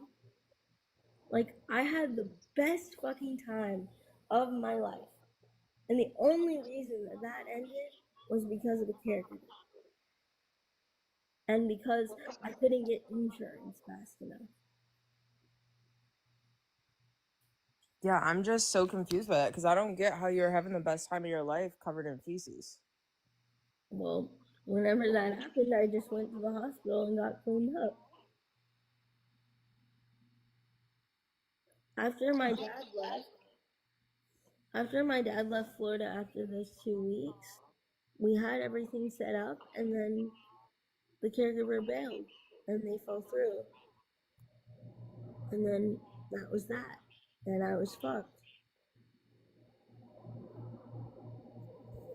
Like, I had the best fucking time of my life. And the only reason that that ended was because of the caregiver. And because I couldn't get insurance fast enough. Yeah, I'm just so confused by that because I don't get how you're having the best time of your life covered in feces. Well, whenever that happened, I just went to the hospital and got cleaned up. After my dad left Florida after those 2 weeks, we had everything set up, and then the caregiver bailed, and they fell through. And then that was that. And I was fucked.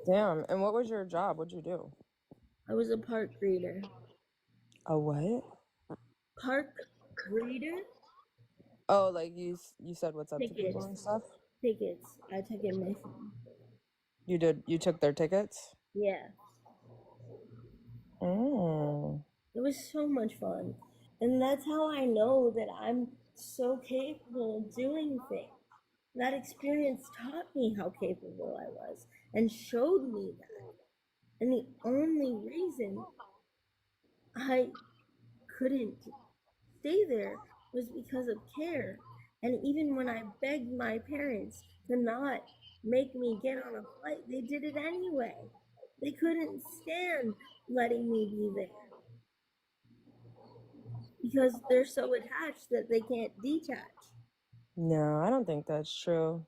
Damn. And what was your job? What'd you do? I was a park greeter. A what? Park greeter? Oh, like you said what's up to people Tickets. and stuff? Tickets. I took admission. You took their tickets? Yeah. Mm. It was so much fun. And that's how I know that I'm so capable of doing things. That experience taught me how capable I was and showed me that. And the only reason I couldn't stay there was because of care. And even when I begged my parents to not make me get on a flight, they did it anyway. They couldn't stand letting me be there because they're so attached that they can't detach. No, I don't think that's true.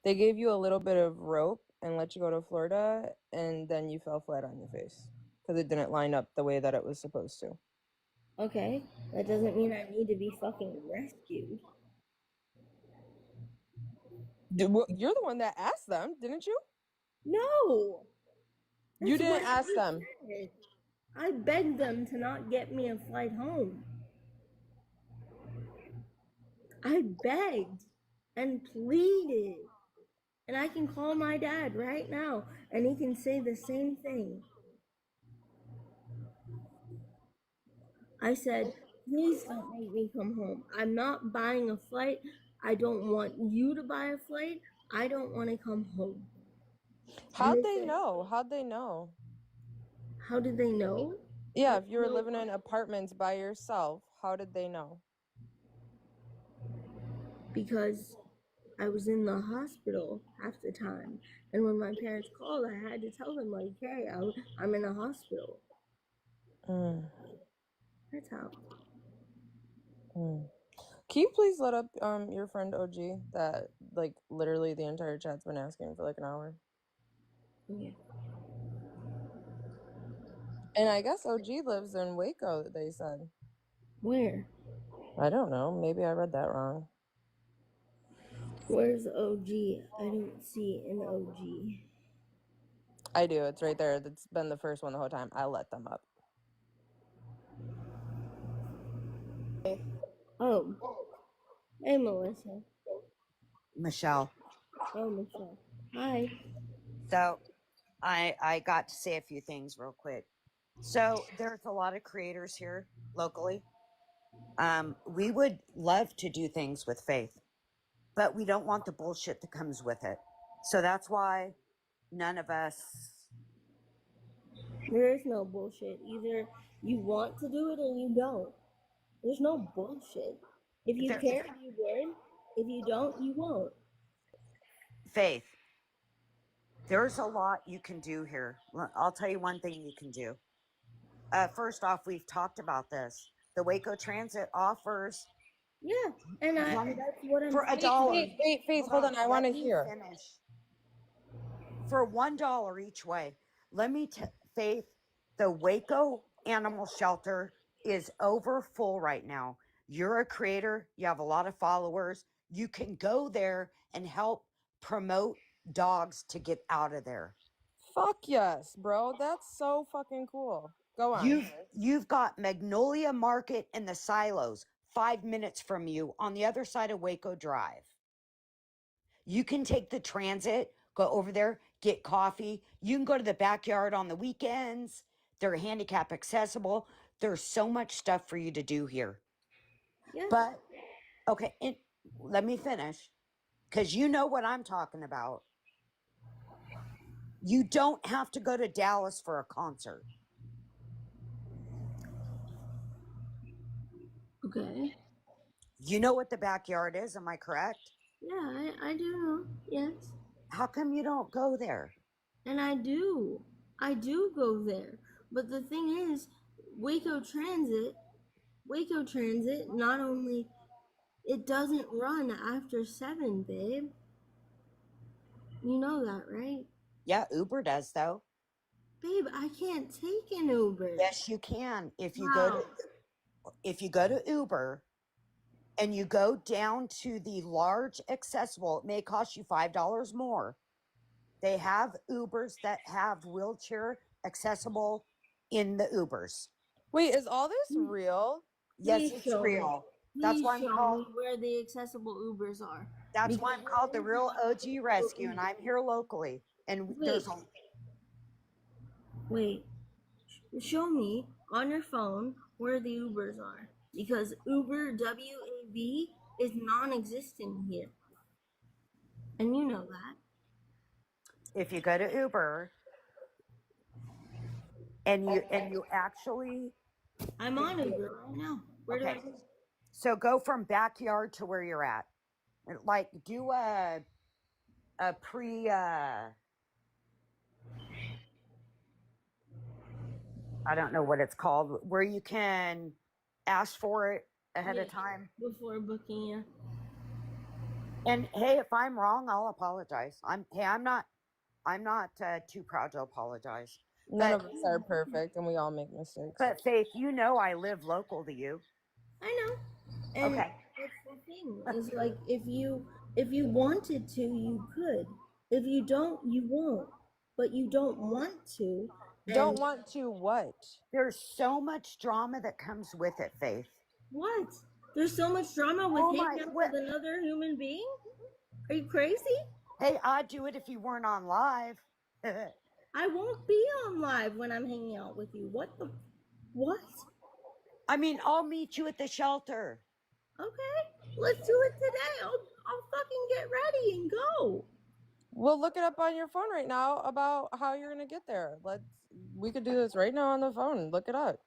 They gave you a little bit of rope and let you go to Florida, and then you fell flat on your face because it didn't line up the way that it was supposed to. Okay, that doesn't mean I need to be fucking rescued. You're the one that asked them, didn't you? No! You That's didn't what I ask them. said. I begged them to not get me a flight home. I begged and pleaded. And I can call my dad right now and he can say the same thing. I said, please don't make me come home. I'm not buying a flight. I don't want you to buy a flight. I don't want to come home. How'd they know? How'd they know? How did they know? Yeah, if you were living in apartments by yourself, how did they know? Because I was in the hospital half the time. And when my parents called, I had to tell them, like, hey, I'm in a hospital. That's how. Can you please let up your friend OG that like literally the entire chat's been asking for like an hour? Yeah. And I guess OG lives in Waco, they said. Where? I don't know. Maybe I read that wrong. Where's OG? I don't see an OG. I do. It's right there. That's been the first one the whole time. I let them up. Oh. Hey, Melissa. Michelle. Oh, Michelle. Hi. So I got to say a few things real quick. So there's a lot of creators here locally. We would love to do things with faith, but we don't want the bullshit that comes with it. So that's why none of us. There is no bullshit. Either you want to do it or you don't. There's no bullshit. If you care, you would. If you don't, you won't. Faith. There's a lot you can do here. I'll tell you one thing you can do. First off, we've talked about this. The Waco Transit offers. Yeah, and that's what I'm for saying. $1. Faith, hold on. I want to hear. Finish. For $1 each way. Let me Faith, the Waco Animal Shelter is over full right now. You're a creator, you have a lot of followers. You can go there and help promote dogs to get out of there. Fuck yes, bro. That's so fucking cool. Go on. You've got Magnolia Market and the Silos 5 minutes from you on the other side of Waco Drive. You can take the transit, go over there, get coffee. You can go to the backyard on the weekends. They're handicap accessible. There's so much stuff for you to do here. Yeah. But okay, let me finish, because you know what I'm talking about. You don't have to go to Dallas for a concert. Okay. You know what the backyard is, am I correct? Yeah, I do know. Yes. How come you don't go there? And I do. I do go there. But the thing is, Waco Transit, not only, it doesn't run after 7, babe. You know that, right? Yeah, Uber does though. Babe, I can't take an Uber. Yes, you can. If you Wow. go to Uber and you go down to the large accessible, it may cost you $5 more. They have Ubers that have wheelchair accessible in the Ubers. Wait, is all this real? Yes, Please it's show me. real. That's Please why I'm show called. me where the accessible Ubers are. That's why I'm called the Real OG Rescue, and I'm here locally. And there's a Wait, show me on your phone where the Ubers are. Because Uber WAV is non-existent here. And you know that. if you go to Uber and you actually I'm on Uber right now. Where do I okay. go? So go from backyard to where you're at. Like do a pre I don't know what it's called, where you can ask for it ahead of time. Before booking you. And hey, if I'm wrong, I'll apologize. I'm not too proud to apologize. None But of us are perfect and we all make mistakes. but Faith, you know I live local to you. I know. And Okay. that's the thing. Is like if you wanted to, you could. If you don't, you won't. But you don't want to. Don't and- want to what? There's so much drama that comes with it, Faith. What? There's so much drama with Oh my- hanging out what- with another human being? Are you crazy? Hey, I'd do it if you weren't on live. I won't be on live when I'm hanging out with you. What? I mean, I'll meet you at the shelter. Okay, let's do it today. I'll fucking get ready and go. We'll look it up on your phone right now about how you're gonna get there. We could do this right now on the phone. Look it up.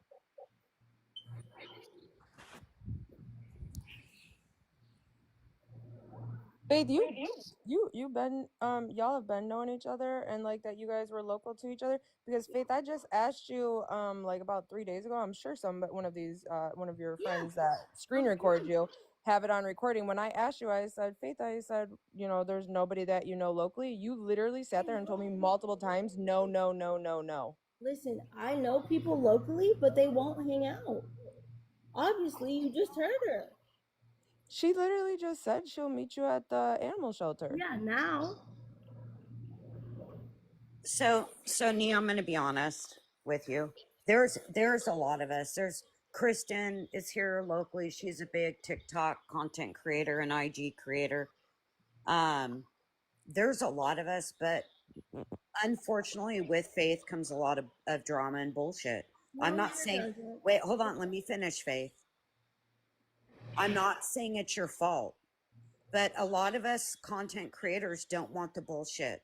Faith, you've been y'all have been knowing each other and like that you guys were local to each other, because Faith, I just asked you like about 3 days ago. I'm sure one of your friends that screen record you have it on recording. When I asked you, I said, Faith, I said, there's nobody that you know locally. You literally sat there and told me multiple times, no, no, no, no, no. Listen, I know people locally, but they won't hang out. Obviously, you just heard her. She literally just said she'll meet you at the animal shelter. Yeah, now. So Nia, I'm gonna be honest with you. There's a lot of us. There's Kristen is here locally. She's a big TikTok content creator and IG creator. There's a lot of us, but unfortunately with Faith comes a lot of drama and bullshit. I'm not saying wait, hold on, let me finish, Faith. I'm not saying it's your fault, but a lot of us content creators don't want the bullshit.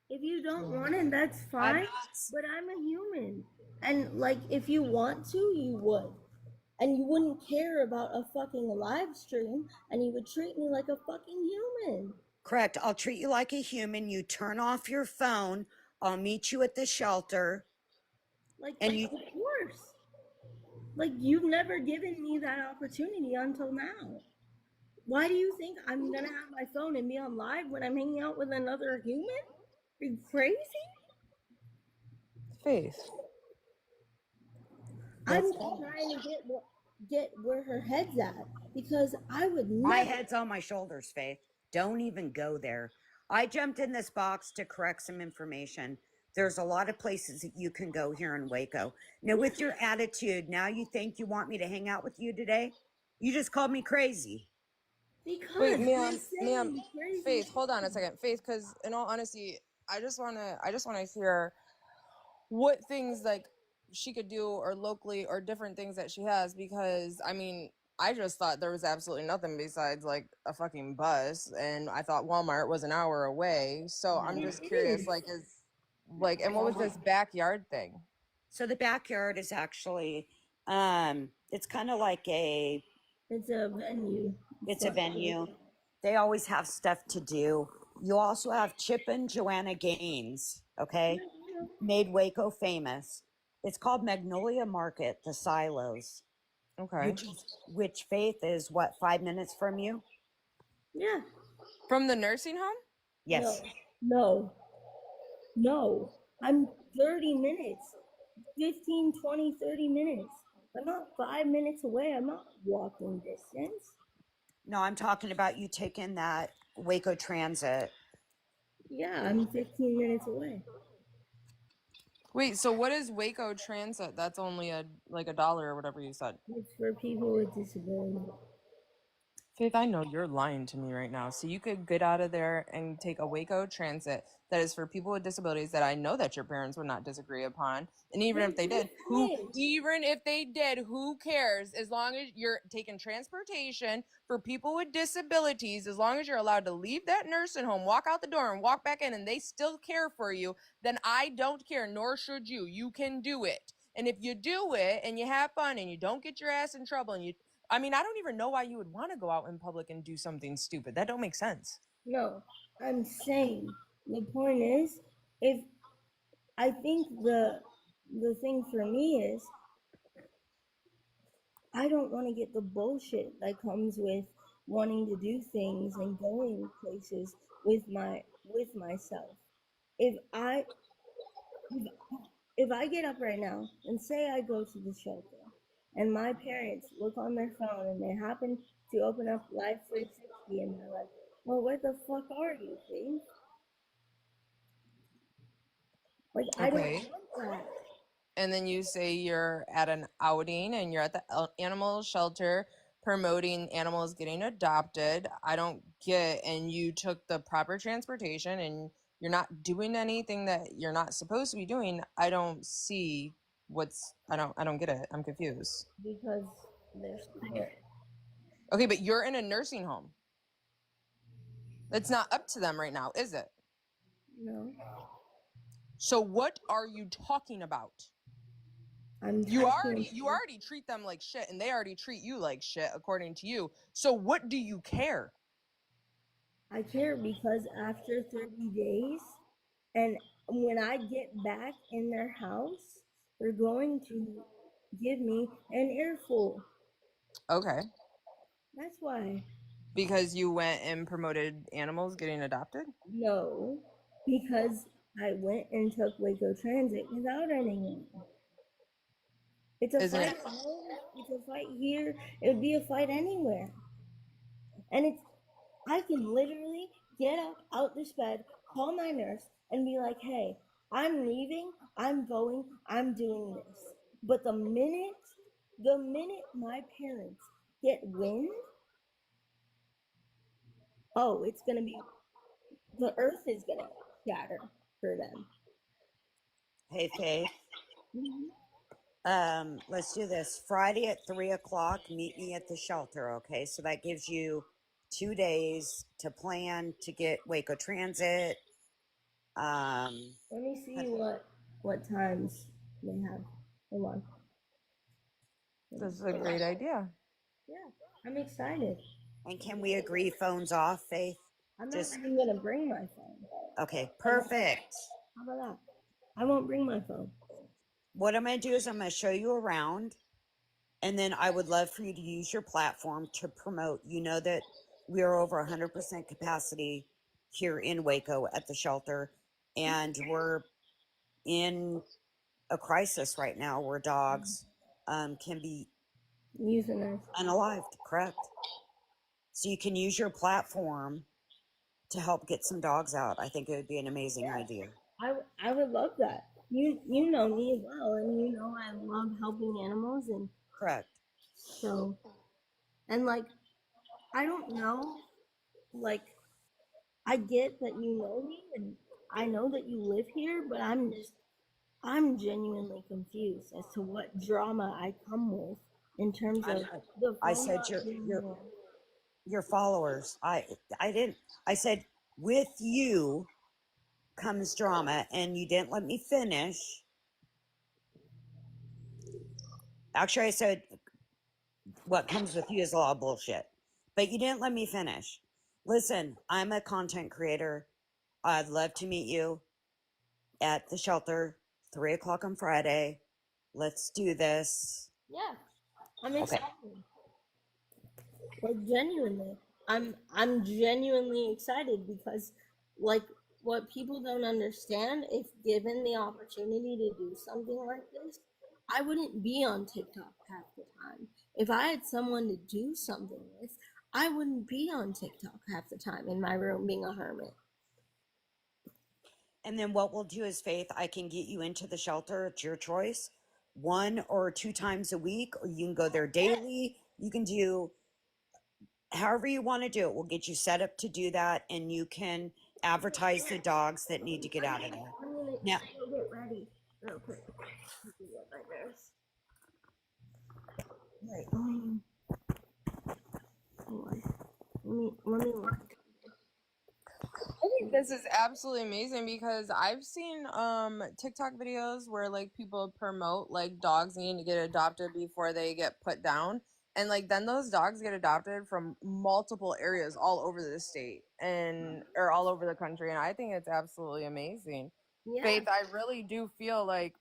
If you don't want it, that's fine. But I'm a human. And like, if you want to, you would. And you wouldn't care about a fucking live stream, and you would treat me like a fucking human. Correct. I'll treat you like a human. You turn off your phone. I'll meet you at the shelter. Like of course. Like, you've never given me that opportunity until now. Why do you think I'm gonna have my phone and be on live when I'm hanging out with another human? Are you crazy? Faith. I'm just trying to get get where her head's at, because I would My never. head's on my shoulders, Faith. Don't even go there. I jumped in this box to correct some information. There's a lot of places that you can go here in Waco. Now, with your attitude, now you think you want me to hang out with you today? You just called me crazy. Because Wait, you're ma'am, saying crazy Faith, hold on a second. Faith, because in all honesty, I just wanna hear what things like she could do or locally or different things that she has, because I mean, I just thought there was absolutely nothing besides like a fucking bus, and I thought Walmart was an hour away. So I'm It just curious, is. like, and what was this backyard thing? So the backyard is actually, it's kind of like It's a venue. it's a venue. They always have stuff to do. You also have Chip and Joanna Gaines, okay? Made Waco famous. It's called Magnolia Market, the Silos, Okay. which Faith is what, 5 minutes from you? Yeah. From the nursing home? Yes. No. No. I'm 30 minutes. 15, 20, 30 minutes. I'm not 5 minutes away. I'm not walking distance. No, I'm talking about you taking that Waco Transit. Yeah, I'm 15 minutes away. Wait, so what is Waco Transit? That's only like $1 or whatever you said. It's for people with disabilities. Faith, I know you're lying to me right now. So you could get out of there and take a Waco Transit that is for people with disabilities that I know that your parents would not disagree upon. And even if they did, who cares? As long as you're taking transportation for people with disabilities, as long as you're allowed to leave that nursing home, walk out the door and walk back in, and they still care for you, then I don't care, nor should you. You can do it. And if you do it and you have fun and you don't get your ass in trouble and I don't even know why you would want to go out in public and do something stupid. That don't make sense. No, I'm saying the point is, if I think the thing for me is, I don't want to get the bullshit that comes with wanting to do things and going places with myself. If I if I get up right now and say I go to the shelter and my parents look on their phone and they happen to open up Live 360 and they're like, well, where the fuck are you, Faith? Like, I don't Okay. want that. And then you say you're at an outing and you're at the animal shelter promoting animals getting adopted. I don't get, and you took the proper transportation and you're not doing anything that you're not supposed to be doing. I don't see I don't get it. I'm confused. Because they're scared. Okay, but you're in a nursing home. It's not up to them right now, is it? No. So what are you talking about? You already treat them like shit, and they already treat you like shit, according to you. So what do you care? I care because after 30 days, and when I get back in their house, they're going to give me an earful. Okay. That's why. Because you went and promoted animals getting adopted? No, because I went and took Waco Transit without anyone. It's a Isn't fight. it? It's a fight here. It would be a fight anywhere. And I can literally get up out this bed, call my nurse, and be like, hey, I'm leaving, I'm going, I'm doing this. But the minute my parents get wind, oh, it's gonna be, the earth is gonna shatter for them. Hey, Faith. Let's do this. Friday at 3 o'clock, meet me at the shelter, okay? So that gives you 2 days to plan to get Waco Transit. Let me see what times they have. Hold on. This is a great idea. Yeah, I'm excited. And can we agree phones off, Faith? I'm Just- not even gonna bring my phone. Okay, perfect. How about that? I won't bring my phone. What I'm going to do is I'm going to show you around, and then I would love for you to use your platform to promote. You know that we are over 100% capacity here in Waco at the shelter, and we're in a crisis right now where dogs can be Euthanized. Unalived, correct. So you can use your platform to help get some dogs out. I think it would be an amazing idea. I would love that. You know me as well, and you know I love helping animals, and Correct. so, and like, I don't know, like, I get that you know me, and I know that you live here, but I'm genuinely confused as to what drama I come with in terms of I, the I phone said not being there. your followers. I didn't. I said with you comes drama, and you didn't let me finish. Actually, I said what comes with you is a lot of bullshit, but you didn't let me finish. Listen, I'm a content creator. I'd love to meet you at the shelter, 3 o'clock on Friday. Let's do this. Yeah, I'm Okay. excited. Like genuinely, I'm genuinely excited because, like, what people don't understand, if given the opportunity to do something like this, I wouldn't be on TikTok half the time. If I had someone to do something with, I wouldn't be on TikTok half the time in my room being a hermit. And then what we'll do is, Faith, I can get you into the shelter. It's your choice. 1 or 2 times a week, or you can go there daily. You can do however you want to do it. We'll get you set up to do that, and you can advertise the dogs that need to get out of there. I'm gonna Now, go get ready real quick. Get my nurse. Right. Let me look. I think this is absolutely amazing because I've seen TikTok videos where like people promote like dogs needing to get adopted before they get put down. And like then those dogs get adopted from multiple areas all over the state and or all over the country. And I think it's absolutely amazing. Yeah. Faith, I really do feel like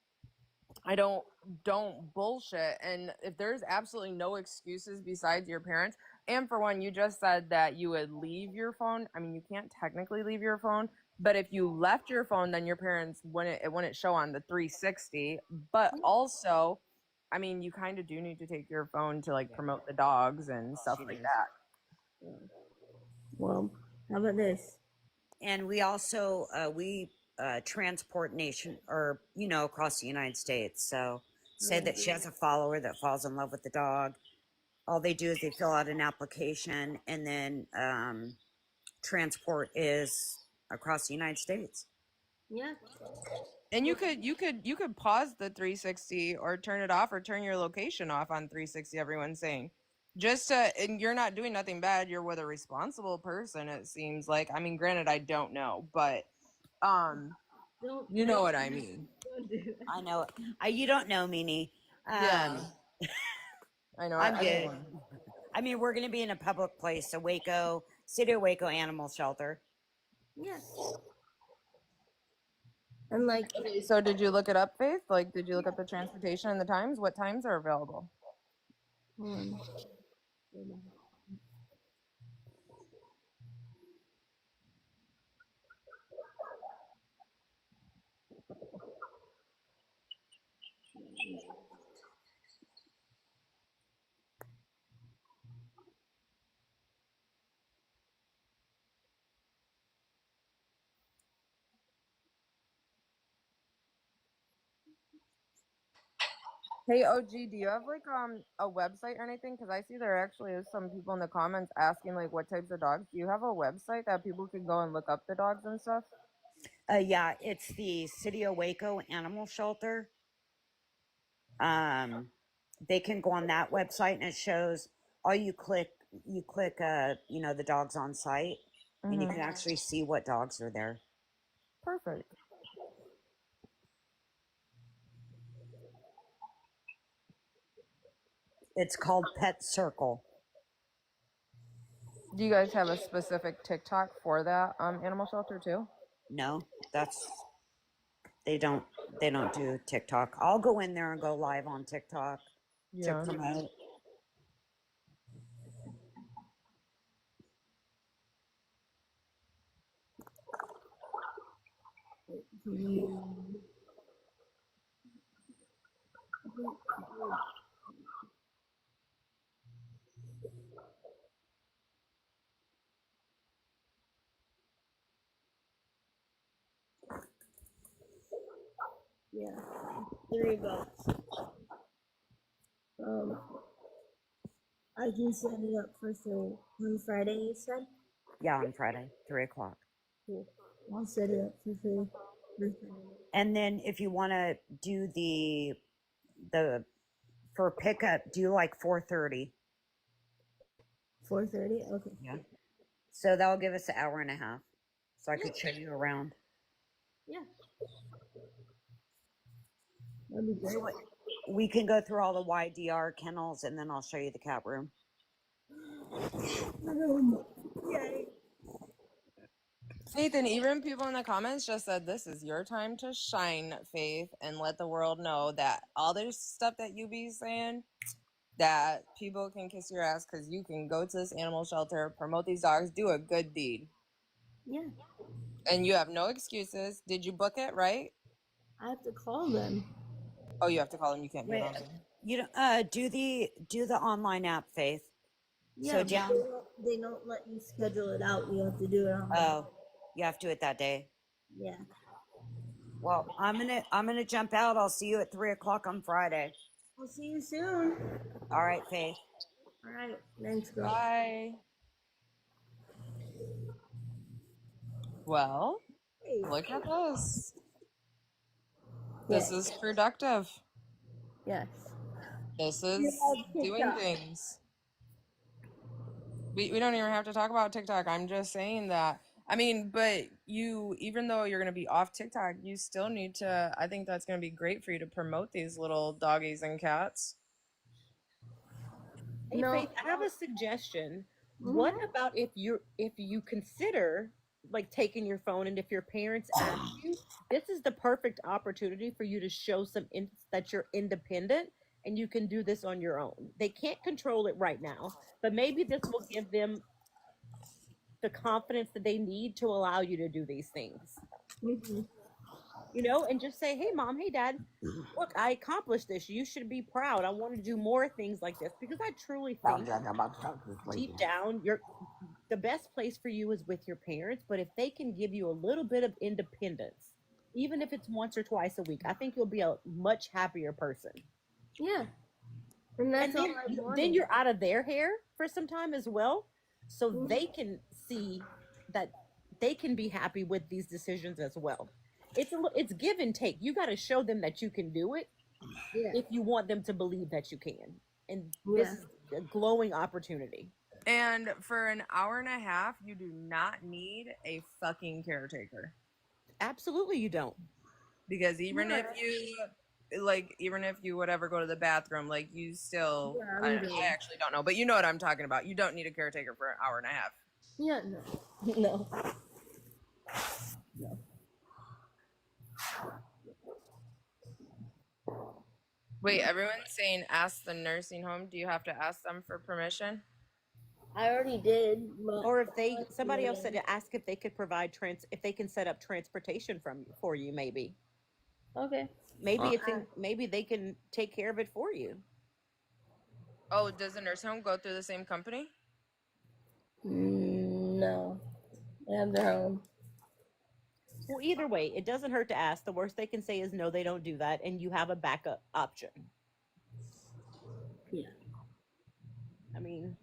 I don't bullshit. And if there's absolutely no excuses besides your parents, and for one, you just said that you would leave your phone. I mean, you can't technically leave your phone, but if you left your phone, then your parents wouldn't show on the 360. But also, I mean, you kind of do need to take your phone to like promote the dogs and stuff like that. Well, how about this? and we also we transport nation or across the United States. So say that she has a follower that falls in love with the dog. All they do is they fill out an application, and then transport is across the United States. Yeah. And you could pause the 360 or turn it off or turn your location off on 360. Everyone's saying, just to, and you're not doing nothing bad. You're with a responsible person. It seems like. I mean, granted, I don't know, but you know what I mean. I know. You don't know, Meanie. Yeah, I know. I'm good. I mean, we're going to be in a public place, so Waco, City of Waco Animal Shelter. Yeah. And like, So did you look it up, Faith? Like, did you look up the transportation and the times? What times are available? Hey OG, do you have like a website or anything? Because I see there actually is some people in the comments asking like what types of dogs. Do you have a website that people can go and look up the dogs and stuff? Yeah, it's the City of Waco Animal Shelter. They can go on that website, and it shows all you click the dogs on site, and you can actually see what dogs are there. Perfect. It's called Pet Circle. Do you guys have a specific TikTok for that animal shelter too? No, they don't do TikTok. I'll go in there and go live on TikTok to promote. Yeah, $3. I can set it up for on Friday. You said. Yeah, on Friday, 3 o'clock. Cool. I'll set it up for free. And then if you want to do the for pickup, do like 4:30. 4:30. Okay. Yeah. So that'll give us an hour and a half. So I could show you around. Yeah. That'd be great. So we can go through all the YDR kennels and then I'll show you the cat room. Yay. Faith, and even people in the comments just said this is your time to shine, Faith, and let the world know that all this stuff that you be saying, that people can kiss your ass because you can go to this animal shelter, promote these dogs, do a good deed. Yeah. And you have no excuses. Did you book it, right? I have to call them. Oh, you have to call them. You can't do it Wait, on Zoom. you don't do the online app, Faith. Yeah, So but down. they don't let you schedule it out. You have to do it on. Oh, you have to do it that day. Yeah. Well, I'm gonna jump out. I'll see you at 3 o'clock on Friday. I'll see you soon. All right, Faith. All right. Thanks, girl. Bye. Well, Hey. look at this. This is productive. Yes. This is doing TikTok. things. We don't even have to talk about TikTok. I'm just saying that. I mean, but you, even though you're going to be off TikTok, you still need to, I think that's going to be great for you to promote these little doggies and cats. Hey, No. Faith, I have a suggestion. What about if you consider like taking your phone, and if your parents ask you, this is the perfect opportunity for you to show that you're independent and you can do this on your own. They can't control it right now, but maybe this will give them the confidence that they need to allow you to do these things. Mm-hmm. You know, and just say, hey mom, hey dad, look, I accomplished this. You should be proud. I want to do more things like this, because I truly think deep down the best place for you is with your parents. But if they can give you a little bit of independence, even if it's once or twice a week, I think you'll be a much happier person. Yeah. And that's And all I wanted. then you're out of their hair for some time as well, so they can see that they can be happy with these decisions as well. It's give and take. You got to show them that you can do it if you want them to believe that you can. And this is a glowing opportunity. And for an hour and a half, you do not need a fucking caretaker. Absolutely, you don't. Because even if you would ever go to the bathroom, like you still, I actually don't know, but you know what I'm talking about. You don't need a caretaker for an hour and a half. Yeah, no. Wait, everyone's saying ask the nursing home. Do you have to ask them for permission? I already did. Or if somebody else said to ask if they could provide if they can set up transportation for you, maybe. Okay. Maybe they can take care of it for you. Oh, does the nursing home go through the same company? No. They have their own. Well, either way, it doesn't hurt to ask. The worst they can say is no, they don't do that, and you have a backup option. Yeah. I mean,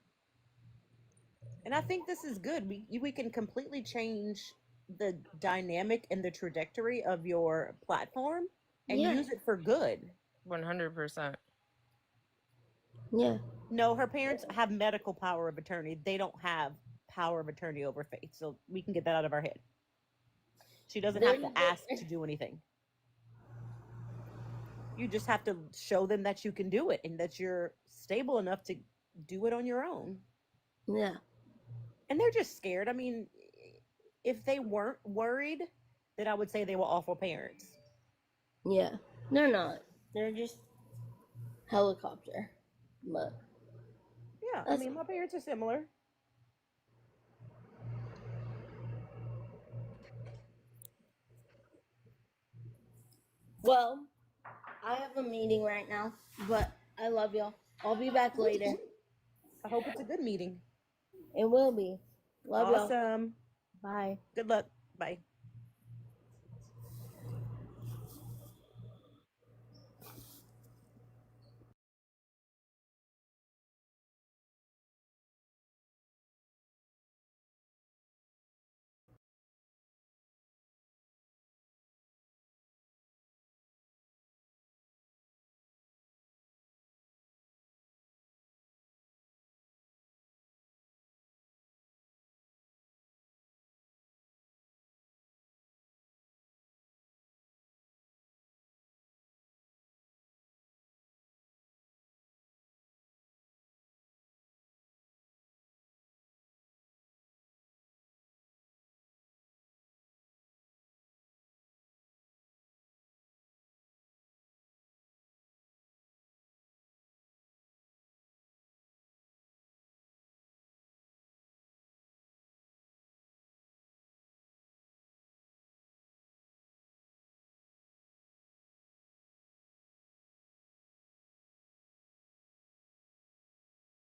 and I think this is good. We can completely change the dynamic and the trajectory of your platform and use it for good. 100%. Yeah. No, her parents have medical power of attorney. They don't have power of attorney over Faith, so we can get that out of our head. She doesn't have to ask to do anything. You just have to show them that you can do it and that you're stable enough to do it on your own. Yeah. And they're just scared. I mean, if they weren't worried, then I would say they were awful parents. Yeah. They're not. They're just helicopter. But yeah, I mean, my parents are similar. Well, I have a meeting right now, but I love y'all. I'll be back later. I hope it's a good meeting. It will be. Love y'all. Awesome. Bye. Good luck. Bye.